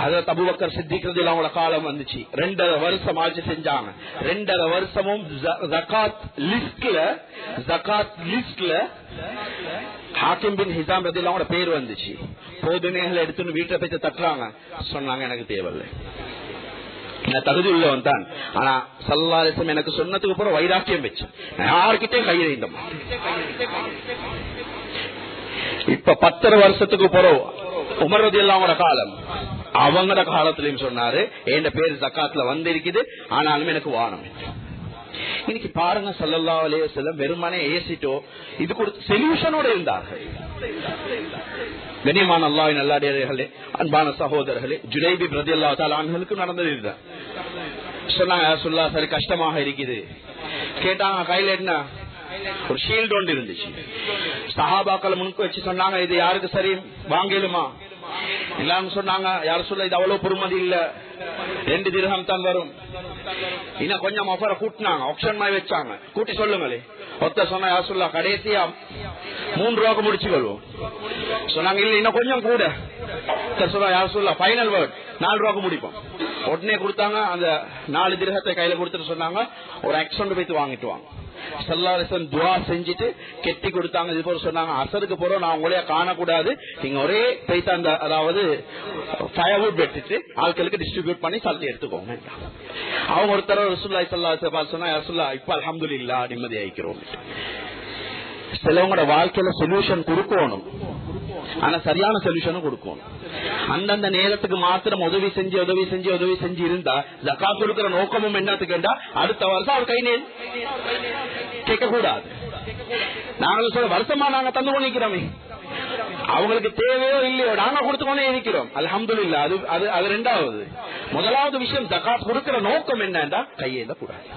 ஹஜ்ரத் அபூபக்கர் சித்திக் ரலியல்லாஹு அவங்களோட காலம் வந்துச்சு. 2.5 வருஷம் ஆட்சி செஞ்சாங்க. 2.5 வருஷமும் ஜகாத் லிஸ்ட்ல ஹாக்கிம் பின் ஹிஸாம் ரலியல்லாஹு அவங்களோட பேர் வந்துச்சு. போதுமைகளை எடுத்துன்னு வீட்டை போய் தட்டுறாங்க. சொன்னாங்க, எனக்கு தேவையில்லை, நான் தகுதி உள்ளவன் தான். ஆனா ஸல்லல்லாஹு அலைஹி வஸல்லம் எனக்கு சொன்னதுக்கு அப்புறம் வைராக்கியம் வச்சு நான் யாருக்கிட்டையும் கையெழுந்த மாட்டேன். இப்ப 10 வருஷத்துக்கு பிறகு உமர் ரலியல்லாஹு அன்ஹு காலம், அவங்களோட காலத்திலயும் சொன்னாரு, என் பேர் ஜகாத்ல வந்திருக்குது, ஆனாலும் எனக்கு வானம். இன்னைக்கு பாருங்க, ஸல்லல்லாஹு அலைஹி வஸல்லம் வெறுமனே ஏசிட்டோ இதுக்கு ஒரு சொல்யூஷனோட இருந்தார்கள். கண்ணியமான அல்லாஹ்வின் நல்லடியார்களே, அன்பான சகோதரர்களே, ஜுலைபி ரலியல்லாஹு தஆலா அன்ஹுக்கு நடந்தது இதுதான். சொன்னாங்க, யா ரசூலல்லாஹ் சரி கஷ்டமாக இருக்குது. கேட்டாங்க, கையில என்ன? ஒரு ஷீல்டு ஒன்று இருந்துச்சு. சஹாபாக்கள் முன்னுக்கு வச்சு சொன்னாங்க, இது யாருக்கு சரி வாங்கலுமா? எல்லாரும் சொன்னாங்க, யா ரசூலல்லாஹ் இது அவ்வளவு பொறுமதி இல்ல, 2 திர்ஹம் தான் வரும். இன்னும் கொஞ்சம் ஆஃபரை கூட்டினாங்க, ஆப்ஷன் மாதிரி வச்சாங்க, கூட்டி சொல்லுங்களே. ஒருத்தர் சொன்னா, யா ரசூலல்லாஹ் கடைசியா 3 ரூபாய்க்கு முடிச்சு கொள்வோம் சொன்னாங்க. இல்ல இன்னும் கொஞ்சம் கூட. சொன்னா, யா ரசூலல்லாஹ் ஃபைனல் வேர்ட் 4 ரூபாய்க்கு முடிப்போம். உடனே கொடுத்தாங்க. அந்த 4 திரகத்தை கையில கொடுத்துட்டு சொன்னாங்க, ஒரு ஆக்ஷன் போய் வாங்கிட்டு வாங்க. ஸல்லல்லாஹு துஆ செஞ்சுட்டு கெட்டி கொடுத்தாங்க. இது போல சொன்னாங்க, அசருக்கு போறோம் நான் உங்களைய காணக்கூடாது, நீங்க ஒரே பைசா அந்த அதாவது ஃபயர்வுட் வெட்டிட்டு ஆட்களுக்கு டிஸ்ட்ரிபியூட் பண்ணி சல்லி எடுத்துக்கோங்க. அவங்க ஒருத்தர ரசூலுல்லாஹி ஸல்லல்லாஹு அலைஹி வஸல்லம் சொன்னா, ரசூலுல்லாஹ் இப்ப அல்ஹம்துலில்லாஹ் நிம்மதி ஆயிக்கிறோம். சிலவங்களோட வாழ்க்கையில சொல்யூஷன் கொடுக்கணும், ஆனா சரியான சொல்யூஷனும் கொடுக்கணும். அந்தந்த நேரத்துக்கு மாத்திரம் உதவி செஞ்சு இருந்தா ஜகாத் கொடுக்கிற நோக்கமும் என்னத்துக்குண்டா அடுத்த வருஷம் அவர் கை கேட்க கூடாது. நாங்களும் சொல்ல வருஷமா நாங்க தந்து கொண்டிருக்கிறோமே, அவங்களுக்கு தேவையோ இல்லையோ நாங்க கொடுத்துக்கொண்டே இருக்கிறோம். அல்ஹம்துலில்லாஹ். அது ரெண்டாவது. முதலாவது விஷயம் ஜகாத் கொடுக்கிற நோக்கம் என்னன்னா கையேந்த கூடாது.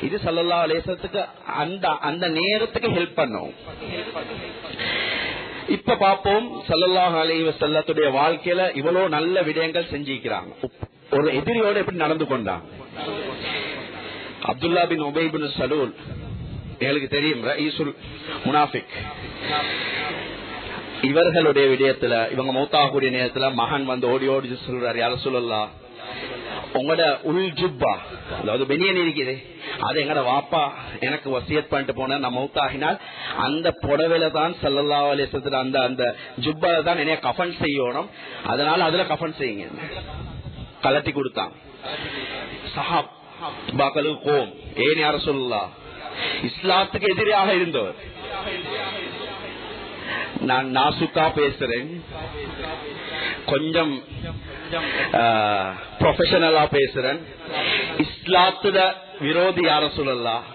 இது ஸல்லல்லாஹு அலைஹி வஸல்லம் அந்த நேரத்துக்கு ஹெல்ப் பண்ணும். இப்ப பாப்போம், ஸல்லல்லாஹு அலைஹி வஸல்லத்துடைய வாழ்க்கையில இவ்வளவு நல்ல விடயங்கள் செஞ்சிருக்கிறாங்க. ஒரு எதிரியோட எப்படி நடந்து கொண்டாங்க. அப்துல்லா பின் உபை பின் சலூல் எங்களுக்கு தெரியும், ரயீசுல் முனாஃபிக். இவர்களுடைய விடயத்துல இவங்க மௌத்தாகக்கூடிய நேரத்துல மகன் வந்து ஓடி ஓடி சொல்றாரு, யா ரசூலல்லாஹ் உங்களோட உள் ஜுப்பா அதாவது பெனியன் இருக்குது, அது எங்கட வாப்பா எனக்கு வசியத் பண்ணிட்டு போன, நான் மௌத்தாகினால் அந்த புடவையில தான் ஸல்லல்லாஹு அலைஹி வஸல்லம் அந்த அந்த ஜுப்பால தான் என்னைய கஃபன் செய்யணும், அதனால அதுல கஃபன் செய்யுங்க கலட்டி கொடுத்தாங்க. சஹாபாக்களுக்கு கோம், ஏன் யா ரசூலல்லாஹ் இஸ்லாத்துக்கு எதிராக இருந்தவர், நான் நாசுக்கா பேசுறேன், கொஞ்சம் ப்ரொஃபஷனலா பேசுறேன், இஸ்லாத்துல விரோதி யா ரசூலல்லாஹ்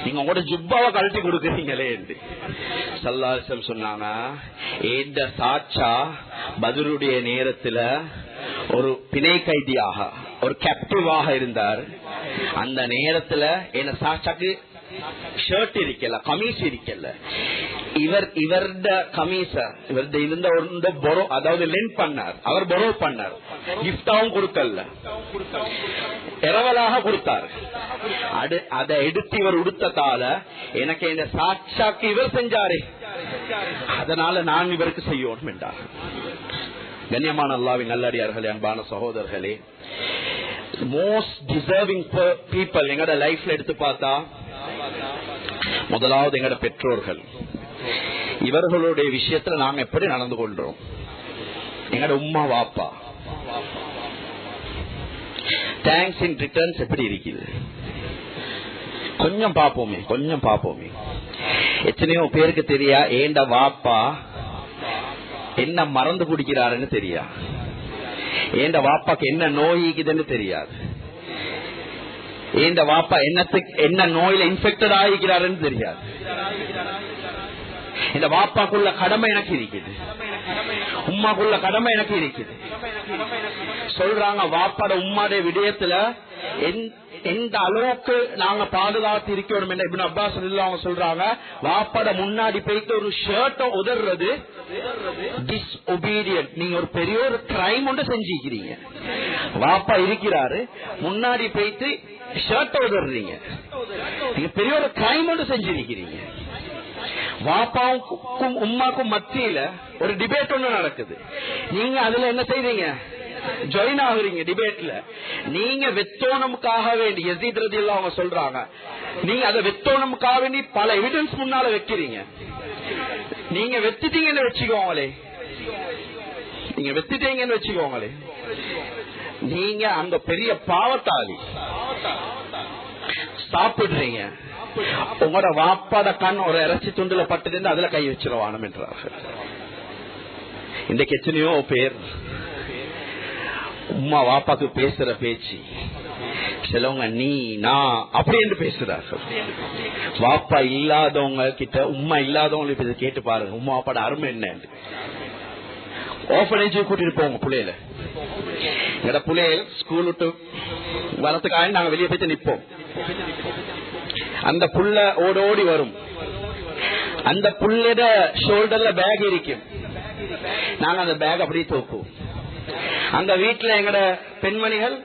நீங்க உங்களோட ஜுப்பாவை கழட்டி கொடுக்குறீங்களே என்று ஸல்லல்லாஹு அலைஹி வஸல்லம் சொன்னாங்க. ஏந்த சாட்சா பத்ருடைய நேரத்துல ஒரு பிணை கைதியாக ஒரு கேப்டிவாக இருந்தார். அந்த நேரத்துல என்ன சாட்சாக்கு ஷர்ட் இருக்கல, கமீஸ் இருக்கல, இவர்த கமீச இவர்த இருந்த ஒரு அதாவது லென் பண்ணார், அவர் பொரோ பண்ணார், கிஃப்டாவும் கொடுக்கல, இரவலாக கொடுத்தார். அதை எடுத்து இவர் உடுத்ததால எனக்கு இந்த சாட்சாக்கு இவர் செஞ்சாரே, அதனால நான் இவருக்கு செய்யணும் என்றார். கண்ணியமான அல்லாஹ்வின் நல்லடியார்களே, அன்பான சகோதரர்களே, மோஸ்ட் டிசர்விங் பீப்பிள் எங்கட லைஃப்ல எடுத்து பார்த்தா முதலாவது எங்கட பெற்றோர்கள். இவர்களுடைய விஷயத்துல நாங்க எப்படி நடந்து கொள்றோம்? எங்கட உம்மா வாப்பா தேங்க்ஸ் இன் ரிட்டர்ன்ஸ் எப்படி இருக்குது? கொஞ்சம் பாப்போமே. எத்தனையோ பேருக்கு தெரியா ஏண்ட வாப்பா என்ன மறந்து குடிக்கிறாருன்னு தெரியா, ஏண்ட வாப்பாக்கு என்ன நோய் இருக்குதுன்னு தெரியாது, ஏண்ட வாப்பா என்ன நோயில இன்ஃபெக்டட் ஆகிக்கிறாருன்னு தெரியாது. இந்த வாப்பாக்குள்ள கடமை எனக்கு இருக்குது, உம்மாக்குள்ள கடமை எனக்கு இருக்குது. சொல்றாங்க வாப்பாட உம்மாட விடயத்துல எந்த அளவுக்கு நாங்க பாதுகாத்து இருக்கணும் என்ற இப்னு அப்பாஸ் அவங்க சொல்றாங்க, வாப்பாட முன்னாடி போயிட்டு ஒரு ஷர்ட்டை உதறது டிஸ்ஒபீடியன்ட், நீங்க ஒரு பெரிய ஒரு கிரைம் ஒன்று செஞ்சிருக்கிறீங்க. வாப்பா இருக்கிறாரு, முன்னாடி போயிட்டு ஷர்ட்டை உதறீங்க, நீங்க பெரிய ஒரு கிரைம் ஒன்று செஞ்சிருக்கிறீங்க. வாப்பாவுக்கும் உம்மாக்கும் மத்தியில ஒரு டிபேட் ஒண்ணு நடக்குது, நீங்க அதுல என்ன செய்றீங்க? ஜாயின் ஆகுறீங்க டிபேட்ல. நீங்க வெத்தோனமுக்காக வேண்டி யஸீத் ரலியல்லாஹு அவங்க சொல்றாங்க, நீங்க அதை வெத்தோனமுக்காக வேண்டி பல எவிடன்ஸ் முன்னால வைக்கிறீங்க. நீங்க வெத்திட்டீங்கன்னு வச்சுக்கோங்களே, நீங்க அங்க பெரிய பாவத்தாளி. சாப்பிடுறீங்க, உங்களோட வாப்பாட கண் ஒரு இறைச்சி துண்டுல பட்டு அதுல கை வச்சிருவானம் என்றார்கள். இன்றைக்கு எத்தனையோ பேர் உம்மா வாப்பாக்கு பேசுற பேச்சு, சிலவங்க நீ நான் அப்படி என்று பேசுறார்கள். வாப்பா இல்லாதவங்க கிட்ட உம்மா இல்லாதவங்க கேட்டு பாருங்க, உம்மா வாப்பாட அருமை என்ன. ஆர்ஃபனேஜ் கூட்டிட்டு போங்க பிள்ளையில. எங்கட பிள்ளைகள் ஸ்கூல் விட்டு வரத்துக்காக நாங்க வெளியே போயிட்டு நிப்போம். அந்த புள்ள ஓடோடி வரும், அந்த புள்ளோட ஷோல்டர்ல பேக் இருக்கும், நாங்க அந்த பேக் அப்படியே தூக்குவோம். அந்த வீட்டுல எங்கட பெண்மணிகள்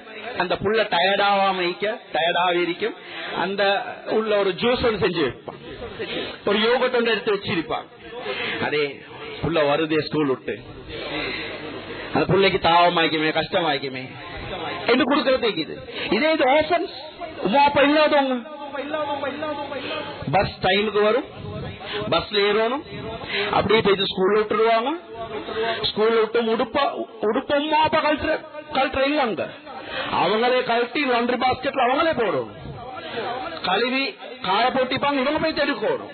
அந்த புள்ள டயர்டாவாம டயர்டாவே இருக்கும், அந்த உள்ள ஒரு ஜூஸ் ஒன்று செஞ்சு வைப்பான், ஒரு யோகட் ஒன்று எடுத்து வச்சிருப்பாங்க. அதே புள்ள வருதே ஸ்கூல் விட்டு, அந்த பிள்ளைக்கு தாவமாய்க்குமே கஷ்டமாய்க்குமே, என்று கொடுக்கறதுக்கு இதே இது ஆஃபன்ஸ் உமா அப்பா இல்லாதவங்க பஸ் டைமுக்கு வரும், பஸ்ல ஏறணும், அப்படியே போயிட்டு ஸ்கூல்ல விட்டுருவாங்க. ஸ்கூல்ல விட்டு உடுப்ப உமா அப்பா கழட்டுற இல்லங்க, அவங்களே கழட்டி லாண்டரி பாஸ்கெட்ல அவங்களே போடணும், கழுவி காய போட்டிப்பாங்க, இவங்க போய் தெடுக்கணும்.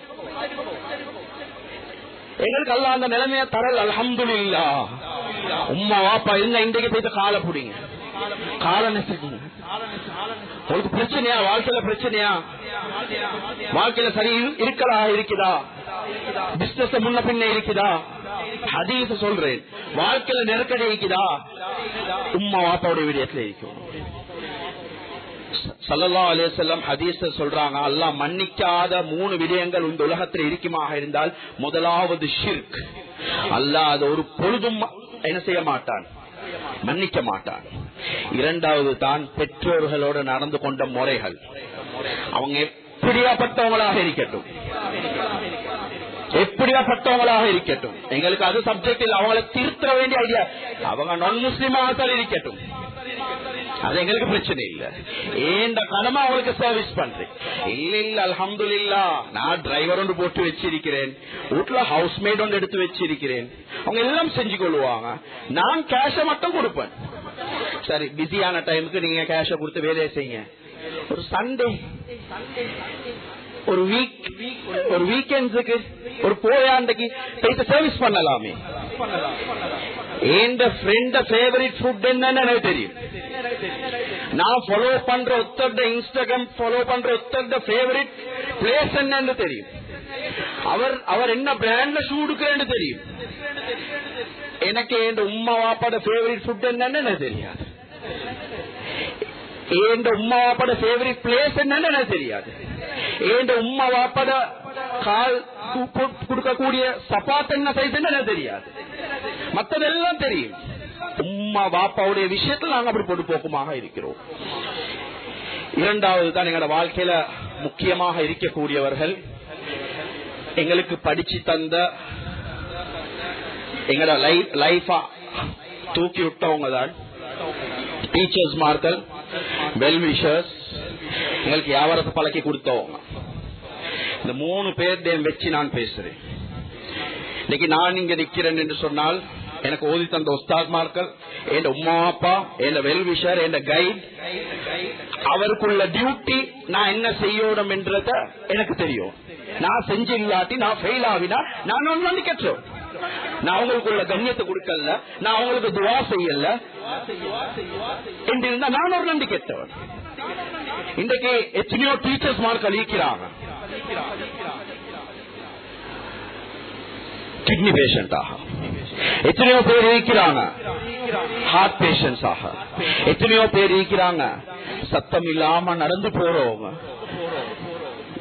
எங்களுக்கு அல்ல அந்த நிலைமைய தரல். அல்ஹம்துலில்லாஹ். உம்மா வாப்பா இருந்தா இன்றைக்கு போயிட்டு காலை புடிங்க, காலை நெசுக்குங்க. உங்களுக்கு பிரச்சனையா, வாழ்க்கையில பிரச்சனையா, வாழ்க்கையில சரி இருக்குதா, பிசினஸ் முன்ன பின்ன இருக்குதா, ஹதீஸ் சொல்றேன், வாழ்க்கையில நெருக்கடி இருக்குதா, உம்மா வாப்பாவுடைய விடயத்துல இருக்கும். ஸல்லல்லாஹு அலைஹி வஸல்லம் ஹதீஸ் சொல்றாங்க, அல்லாஹ் மன்னிக்காத 3 விடயங்கள் இந்த உலகத்தில் இருக்குமாக இருந்தால், முதலாவது ஷிர்க். அல்லாஹ் அது ஒரு பொழுதும் என்ன செய்ய மாட்டான், மன்னிக்க மாட்டான். இரண்டாவது தான் பெற்றோர்களோடு நடந்து கொண்ட முறைகள். அவங்க எப்படியாப்பட்டவங்களாக இருக்கட்டும், எப்படியாப்பட்டவங்களாக இருக்கட்டும், எங்களுக்கு அது சப்ஜெக்ட் இல்லை. அவங்களை திருத்த வேண்டிய ஐடியா, அவங்க நான் முஸ்லிமாக இருக்கட்டும், அது எங்களுக்கு பிரச்சனை இல்ல. ஏண்ட கடமை அவங்களுக்கு சர்வீஸ் பண்றேன். இல்ல இல்ல அல்ஹம்துலில்லாஹ், நான் டிரைவர் ஒன்று போட்டு வச்சிருக்கிறேன், வீட்டுல ஹவுஸ் மேட் ஒன்று எடுத்து வச்சிருக்கிறேன், அவங்க எல்லாம் செஞ்சு கொள்ளுவாங்க, நான் கேஷ மட்டும் கொடுப்பேன். சரி, பிஸியான டைமுக்கு நீங்க கேஷ கொடுத்து வேலையை செய்யுங்க. ஒரு சண்டே, ஒரு வீக்கெண்ட்ஸுக்கு, ஒரு போயாண்டைக்கு போயிட்டு சர்வீஸ் பண்ணலாமே. என் ஃப்ரெண்ட் ஃபேவரட் ஃபுட் என்னன்னு எனக்கு தெரியும். நான் ஃபாலோ பண்ற ஒருத்தர் இன்ஸ்டாகிராம் ஃபாலோ பண்ற ஒருத்தர் ஃபேவரட் பிளேஸ் என்னன்னு தெரியும். அவர் என்ன பிராண்ட்ல ஷூ எடுக்கிறேன்னு தெரியும். எனக்கு என் உம்மா வாப்பாட ஃபேவரட் ஃபுட் என்னன்னு எனக்கு தெரியாது. என் உம்மா வாப்பாட ஃபேவரட் பிளேஸ் என்னன்னு எனக்கு தெரியாது. என் உம்மா வாப்பாட கால் கொடுக்கக்கூடிய சப்பாத் என்ன சைஸ் எனக்கு தெரியாது. மற்றதெல்லாம் தெரியும். உம்மா வாப்பாவுடைய விஷயத்தில் நாங்கள் அப்படி பொது போக்குமாக இருக்கிறோம். இரண்டாவது தான் எங்களோட வாழ்க்கையில முக்கியமாக இருக்கக்கூடியவர்கள், எங்களுக்கு படிச்சு தந்த, எங்களோட லைஃபா தூக்கி விட்டவங்க தான் டீச்சர்ஸ் மார்கள், வெல் விஷர்ஸ், எங்களுக்கு வியாபாரத்தை பழக்கி கொடுத்தவங்க. இந்த 3 பேர் வச்சு நான் பேசுறேன். இன்னைக்கு நான் இங்க நிக்கிறேன் என்று சொன்னால், எனக்கு ஓதி தந்த உஸ்தாத்மார்கள், என் உம்மா அப்பா, என் வெல் விஷர், என் கைட், அவருக்குள்ள டியூட்டி நான் என்ன செய்யணும் என்றத எனக்கு தெரியும். நான் செஞ்சு இல்லாட்டி, நான் ஃபெயில் ஆகினா நான் ஒன்று நம்பிக்கற்றோம். நான் அவங்களுக்குள்ள கண்ணியத்தை கொடுக்கல, நான் அவங்களுக்கு துவா செய்யல என்றிருந்தா நான் ஒரு நம்பிக்கைத்தவன். இன்றைக்கு எத்தனையோ டீச்சர்ஸ் மார்கள் இருக்கிறாங்க, கிட்னி பேஷண்ட் ஆக எத்தனையோ பேர் இருக்கிறாங்க, ஹார்ட் பேஷண்ட்ஸ் ஆக எத்தனையோ பேர் இருக்கிறாங்க, சத்தம் இல்லாம நடந்து போறவங்க,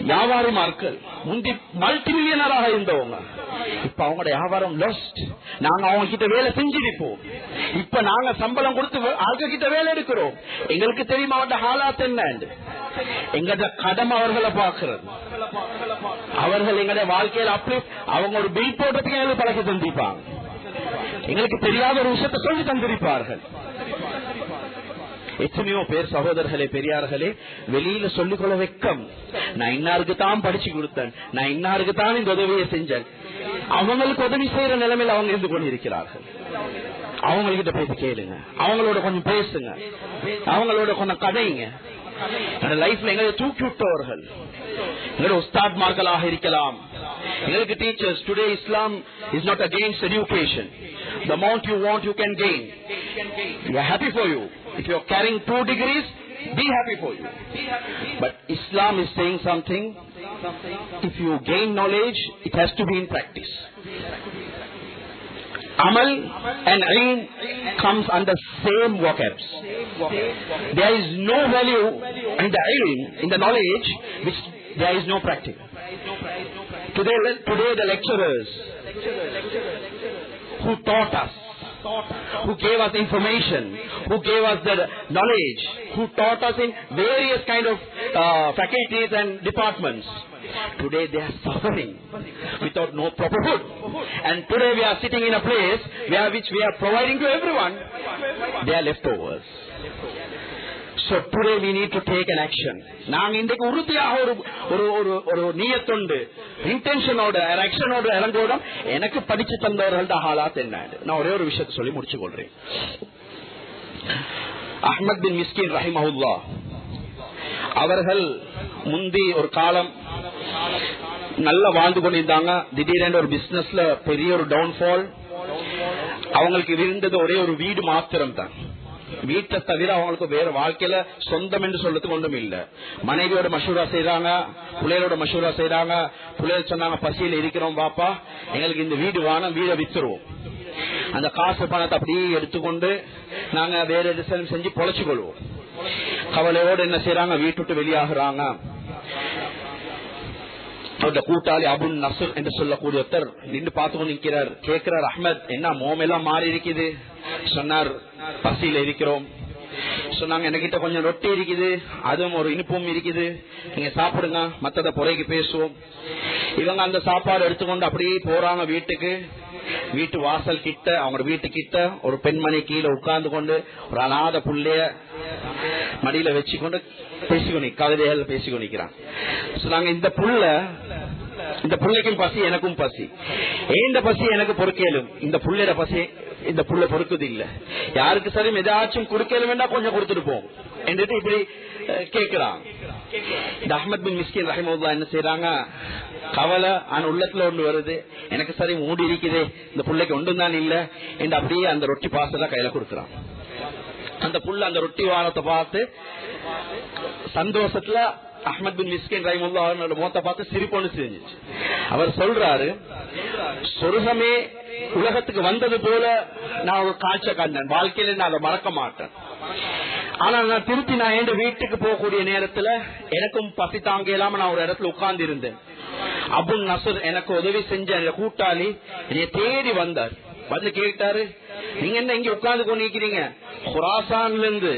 வியாபாரி மார்கள், முந்தி மல்டி மில்லியனராக இருந்தவங்க, இப்ப அவங்களோட வியாபாரம் லாஸ்ட். நாங்க அவங்க கிட்ட வேலை செஞ்சிருப்போம், இப்ப நாங்க சம்பளம் கொடுத்து ஆளுங்க கிட்ட வேலை எடுக்கிறோம். எங்களுக்கு தெரியுமா அவட ஹாலாத் என்ன, எங்கட கடமை அவர்களை பாக்குறது. அவர்கள் எங்களுடைய வாழ்க்கையில அப்படி அவங்க ஒரு பில் போடுறதுக்கு எங்களுக்கு பழக்கி தந்திருப்பாங்க, எங்களுக்கு தெரியாத ஒரு விஷயத்தை சொல்லி தந்திருப்பார்கள். எத்தனையோ பேர் சகோதரர்களே, பெரியார்களே, வெளியில சொல்லிக்கொள்ள வெக்கம், நான் இன்னாருக்கு தான் படிச்சு கொடுத்தேன், நான் இன்னாருக்கு தான் இந்த உதவியை செஞ்சேன். அவங்களுக்கு உதவி செய்யற நிலைமையில் அவங்க இருந்து கொண்டிருக்கிறார்கள். அவங்ககிட்ட போய் கேளுங்க, அவங்களோட கொஞ்சம் பேசுங்க, அவங்களோட கொஞ்சம் கதைங்க. லைஃப்ல எங்களை தூக்கி விட்டவர்கள் எங்களோட உஸ்தாத்மார்களாக இருக்கலாம், எங்களுக்கு teachers. Today Islam is not against education. The amount you want you can gain. We are happy for you. If you are carrying 2 degrees, be happy for you. But Islam is saying something. If you gain knowledge, it has to be in practice. Amal and ilm comes under same vocabs. There is no value in the ilm, in the knowledge, which there is no practice. Today the lecturers who taught us, who gave us information, who gave us the knowledge, who taught us in various kind of faculties and departments, today they are suffering without no proper food. And today we are sitting in a place which we are providing to everyone. They are leftovers. So today we need to take an action. நாங்க இன்றைக்கு உறுதியாக ஒரு நியத்தொண்டு இன்டென்ஷனோட ஆக்ஷனோட இறங்கோட எனக்கு படிச்சு தந்தவர்களோட ஹாலாத் என்ன. நான் ஒரே ஒரு விஷயத்தை சொல்லி முடிச்சு கொள்றேன். அஹ்மத் பின் மிஸ்கின் ரஹிமஹுல்லாஹ் அவர்கள் முந்தி ஒரு காலம் நல்லா வாழ்ந்து கொண்டிருந்தாங்க. திடீரென்று ஒரு பிசினஸ்ல பெரிய ஒரு டவுன்ஃபால். அவங்களுக்கு இருந்தது ஒரே ஒரு வீடு மாத்திரம் தான். வீட்டை தவிர அவங்களுக்கு வேற வாழ்க்கையில சொந்தம் என்று சொல்றதுக்கு ஒன்றும் இல்ல. மனைவியோட மஷூரா செய்யறாங்க, பிள்ளைகளோட மஷூரா செய்யறாங்க. பிள்ளைகள் சொன்னாங்க, பசியில இருக்கிறோம் பாப்பா, எங்களுக்கு இந்த வீடு வேணும், வீடை வித்துருவோம். அந்த காசு பணத்தை அப்படியே எடுத்துக்கொண்டு நாங்க வேற எதுவும் செஞ்சு பொழைச்சு கொள்வோம். கவலையோடு என்ன செய்யறாங்க, வீட்டு விட்டு வெளியாகிறாங்க. அவருடைய கூட்டாளி அபுன் நசர் என்று சொல்லக்கூடிய ஒருத்தர் நின்று பார்த்துக்கொண்டு நிற்கிறார். கேட்கிறார், அஹ்மத் என்ன மோமெல்லாம் மாறி இருக்குது? சொன்னார், பசியில இருக்கிறோம். சொன்னாங்க, என்கிட்ட கொஞ்சம் ரொட்டி இருக்குது, அதுவும் ஒரு இனிப்பும் இருக்குது, நீங்க சாப்பிடுங்க, மத்தத பொறைக்கு பேசுவோம். இவங்க அந்த சாப்பாடு எடுத்துக்கொண்டு அப்படியே போறாங்க வீட்டுக்கு. வீட்டு வாசல் கிட்ட, அவங்க வீட்டு கிட்ட ஒரு பெண்மணி கீழே உட்கார்ந்து கொண்டு ஒரு அநாத புள்ளைய மடியில வச்சுக்கொண்டு பேசிக்கொண்டு கவிதைகள் பேசிக்கொண்டு நிற்கிறான். சொன்னாங்க, இந்த புள்ளைக்கும் பசி, எனக்கும் பசி. இந்த பசி எனக்கு பொறுக்கலும், இந்த புள்ளையோட பசி இந்த புள்ள பொறுக்குது இல்ல. யாருக்கு சரி ஏதாச்சும் கொடுக்கலும் வேண்டாம், கொஞ்சம் கொடுத்துட்டு போவோம் என்று இப்படி கேட்கிறான். இந்த அஹ்மத் பின் மிஸ்கின் ரஹிமஹுல்லாஹ் என்ன செய்யறாங்க, கவலை ஆனா உள்ளத்துல ஒன்று வருது, எனக்கு சரி மூடி இருக்குது, இந்த புள்ளைக்கு ஒன்றும் தான் இல்ல என்று அப்படியே அந்த ரொட்டி பாசல கையில கொடுக்குறான். அந்த புள்ள அந்த ரொட்டி வாரத்தை பார்த்து சந்தோஷத்துல அஹ்மத் பின் மிஸ்கின் ரஹிமஹுல்லாஹ் முகத்தை பார்த்து சிரிப்பொன்னு செஞ்சிச்சு. அவர் சொல்றாரு, சொர்க்கமே உலகத்துக்கு வந்தது போல நான் ஒரு காட்சி கண்டேன், வாழ்க்கையில நான் அதை மறக்க மாட்டேன். ஆனா நான் திருப்பி நான் என் வீட்டுக்கு போகக்கூடிய நேரத்துல எனக்கும் பசி தாங்க இல்லாம நான் ஒரு இடத்துல உட்கார்ந்து இருந்தேன். அபுன் நசர் எனக்கு உதவி செஞ்ச கூட்டாளி என்னை தேடி வந்தார். வந்து கேட்டாரு, நீங்க என்ன இங்க உட்கார்ந்து கொண்டிருக்கிறீங்க? குராசான்ல இருந்து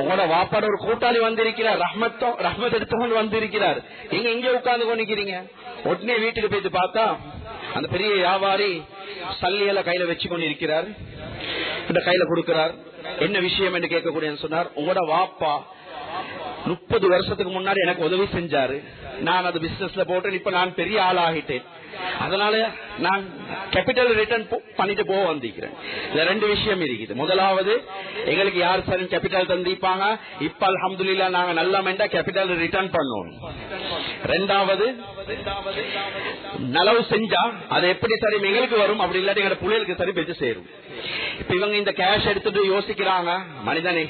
உங்களோட வாப்பாட ஒரு கூட்டாளி வந்திருக்கிறார், ரஹ்மத் எடுத்துக்கொண்டு வந்திருக்கிறார், நீங்க இங்க உட்கார்ந்து கொண்டிருக்கிறீங்க. உடனே வீட்டுக்கு போயிட்டு பார்த்தா அந்த பெரிய வியாபாரி சல்லியெல்லாம் கையில வச்சு கொண்டு இருக்கிறார். கையில கொடுக்கிறார். என்ன விஷயம் என்று கேட்கக்கூடிய சொன்னார், உங்களோட வாப்பா 30 வருஷத்துக்கு முன்னாடி எனக்கு உதவி செஞ்சாரு, நான் அது பிசினஸ்ல போட்டேன், இப்ப நான் பெரிய ஆள் ஆகிட்டேன், அதனால நான் கேபிட்டல் ரிட்டர்ன் பண்ணிட்டு போக வந்திருக்கிறேன். இதுல 2 விஷயம் இருக்குது. முதலாவது, எங்களுக்கு யார் சரி கேபிட்டல் தந்திப்பாங்க, இப்ப அல்ஹம்துலில்லாஹ் நாங்க நல்ல மெண்டா கேபிட்டல் ரிட்டர்ன் பண்ணுவோம். 2வது, நலவு செஞ்சா அது எப்படி சரி எங்களுக்கு வரும், அப்படி இல்லாட்டி எங்க புள்ளைகளுக்கு சரி பெற்று சேரும். இப்ப இவங்க இந்த கேஷ் எடுத்துட்டு யோசிக்கிறாங்க, மனிதனே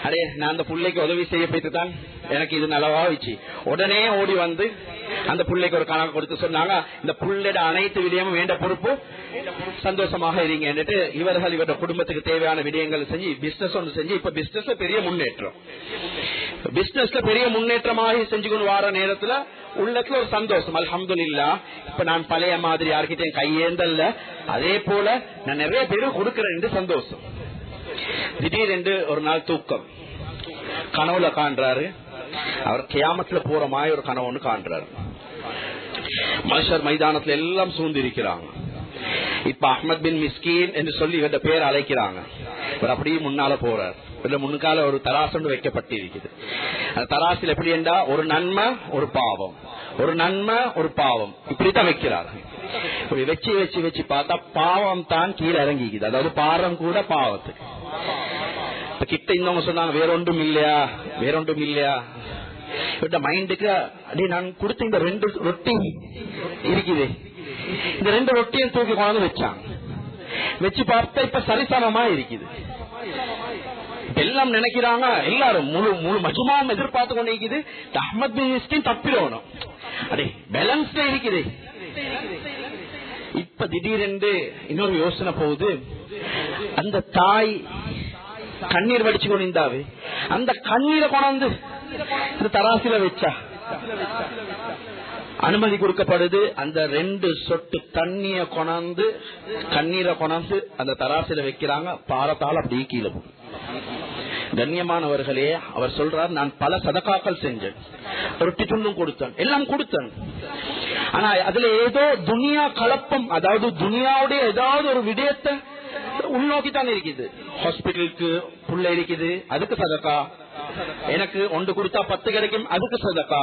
அடே நான் அந்த பிள்ளைக்கு உதவி செய்ய போயிட்டு தான் எனக்கு இது நலவாச்சு. உடனே ஓடி வந்து அந்த பிள்ளைக்கு ஒரு கணக்கு கொடுத்து சொன்னாங்க, இந்த பிள்ளையோட அனைத்து விடயமும் வேண்ட பொறுப்பு, சந்தோஷமாக இருங்க என்றுட்டு இவர்கள் இவருடைய குடும்பத்துக்கு தேவையான விடயங்கள் செஞ்சு பிசினஸ் ஒன்று செஞ்சு இப்ப பிசினஸ்ல பெரிய முன்னேற்றம். பிசினஸ்ல பெரிய முன்னேற்றமாக செஞ்சு கொண்டு வர நேரத்துல உள்ளத்துல ஒரு சந்தோஷம், அல்ஹம்துலில்லாஹ் இப்ப நான் பழைய மாதிரி யார்கிட்டையும் கையேந்தல்ல, அதே போல நான் நிறைய பேருக்கு கொடுக்கிறேன் என்று சந்தோஷம். திடீரென்று ஒரு நாள் தூக்கம், கனவுல காண்றாரு, அவர் கியாமத்துல போற மாதிரி ஒரு கனவு ஒன்று காண்றாரு. மஹ்ஷர் மைதானத்துல எல்லாம் சூழ்ந்திருக்கிறாங்க. இப்ப அஹ்மத் பின் மிஸ்கின் என்று சொல்லி இவர பேர் அழைக்கிறாங்க. இவர் அப்படியே முன்னால போறார். முன்னுக்கால ஒரு தராசு வைக்கப்பட்டு இருக்குது. அந்த தராசில் எப்படி என்றா ஒரு நன்மை ஒரு பாவம், ஒரு நன்மை ஒரு பாவம், இப்படித்தான் வைக்கிறார்கள். வச்சு வச்சு வச்சு பார்த்தா பாவம் தான் கீழே இறங்கிக்குது, அதாவது பாரம் கூட பாவத்துக்கு. கிட்ட இருந்தவங்க சொன்னாங்க, வேறொன்றும் இல்லையா வேறொன்றும் இல்லையா. மைண்டுக்கு அடி நான் கொடுத்த இந்த 2 ரொட்டி இருக்குது, இந்த 2 ரொட்டியும் தூக்கி கொண்டு வச்சாங்க. வச்சு பார்த்தா இப்ப சரிசமமா இருக்குது. எல்லாம் நினைக்கிறாங்க, எல்லாரும் முழு மஜ்மாவும் எதிர்பார்த்து கொண்டு இருக்குது, அஹ்மத் பின் மிஸ்கின் தப்பிடணும், அடே பேலன்ஸ்ல இருக்குது. இப்ப திடீரென்று இன்னொரு யோசனை போகுது, அந்த தாய் கண்ணீர் வடிச்சு கொண்டிருந்தாவே அந்த கண்ணீரை கொண்டாந்து இந்த தராசில வச்சா அனுமதி கொடுக்கப்படுது. அந்த 2 சொட்டு தண்ணிய கொண்டாந்து கண்ணீரை கொண்டாந்து அந்த தராசில வைக்கிறாங்க. பாரத்தால் அப்படியே கீழே போகும். கண்ணியமானவர்களே, அவர் சொல்றார், நான் பல சதகாக்கள் செஞ்சேன், ரொட்டி துண்ணும் கொடுத்தேன், எல்லாம் கொடுத்தேன். ஆனா அதுல ஏதோ துனியா கலப்பம், அதாவது துனியாவுடைய ஏதாவது ஒரு விடயத்தை உள்நோக்கித்தான் இருக்குது. ஹாஸ்பிட்டலுக்கு புள்ள இருக்குது அதுக்கு சதக்கா, எனக்கு ஒன்று கொடுத்தா 10 கிடைக்கும் அதுக்கு சதக்கா,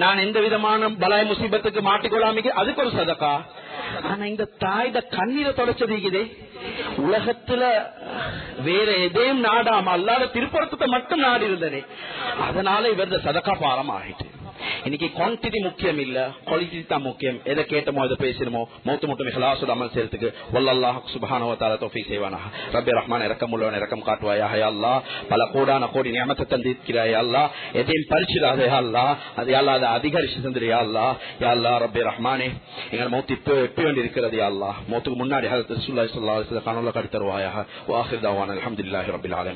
நான் எந்த விதமான பலாய் முசீபத்துக்கு மாட்டிக்கொள்ளாம அதுக்கு ஒரு சதக்கா. ஆனா இந்த தாய்த கண்ணீரை தொடச்சது உலகத்துல வேற எதையும் நாடாம அல்லாத திருப்பரத்தை மட்டும் நாடி இருந்தனே, அதனால இவரது சதக்கா பாரம் ஆகிட்டு. இன்னைக்கு குவான்டிட்டி முக்கியம் இல்ல, குவாலிட்டி தான் முக்கியம். எதை கேட்டமோ எதை பேசணுமோ மௌத்து மட்டும் இஹ்லாஸோட அமல் செய்யறதுக்கு வல்லல்லாஹ் சுப்ஹானஹு வ தஆலா தௌஃபீக் செய்வானாக. ரப்பி ரஹ்மான் இரக்கம் உள்ளவன் இரக்கம் காட்டுவாயாக. யா அல்லாஹ் பல கோடான கோடி நியமத்தை தந்திருக்கிறாய். யா அல்லாஹ் எதையும் பறிச்சிடாதே. யா அல்லாஹ் அது யா அல்லாஹ் அதை அதிகரிச்சு தந்துரு. யா அல்லாஹ் யா அல்லாஹ் ரப்பி ரஹ்மானே எங்க மௌத்து இப்ப வேண்டி இருக்கிறது. யா அல்லாஹ் மௌத்துக்கு முன்னாடி ஹஜ்ரத் ரசூலுல்லாஹி ஸல்லல்லாஹு அலைஹி வஸல்லம் கனவுல காட்டி தருவாயாக. வ ஆகிர் தஅவானா அல்ஹம்துலில்லாஹி ரப்பில் ஆலமீன்.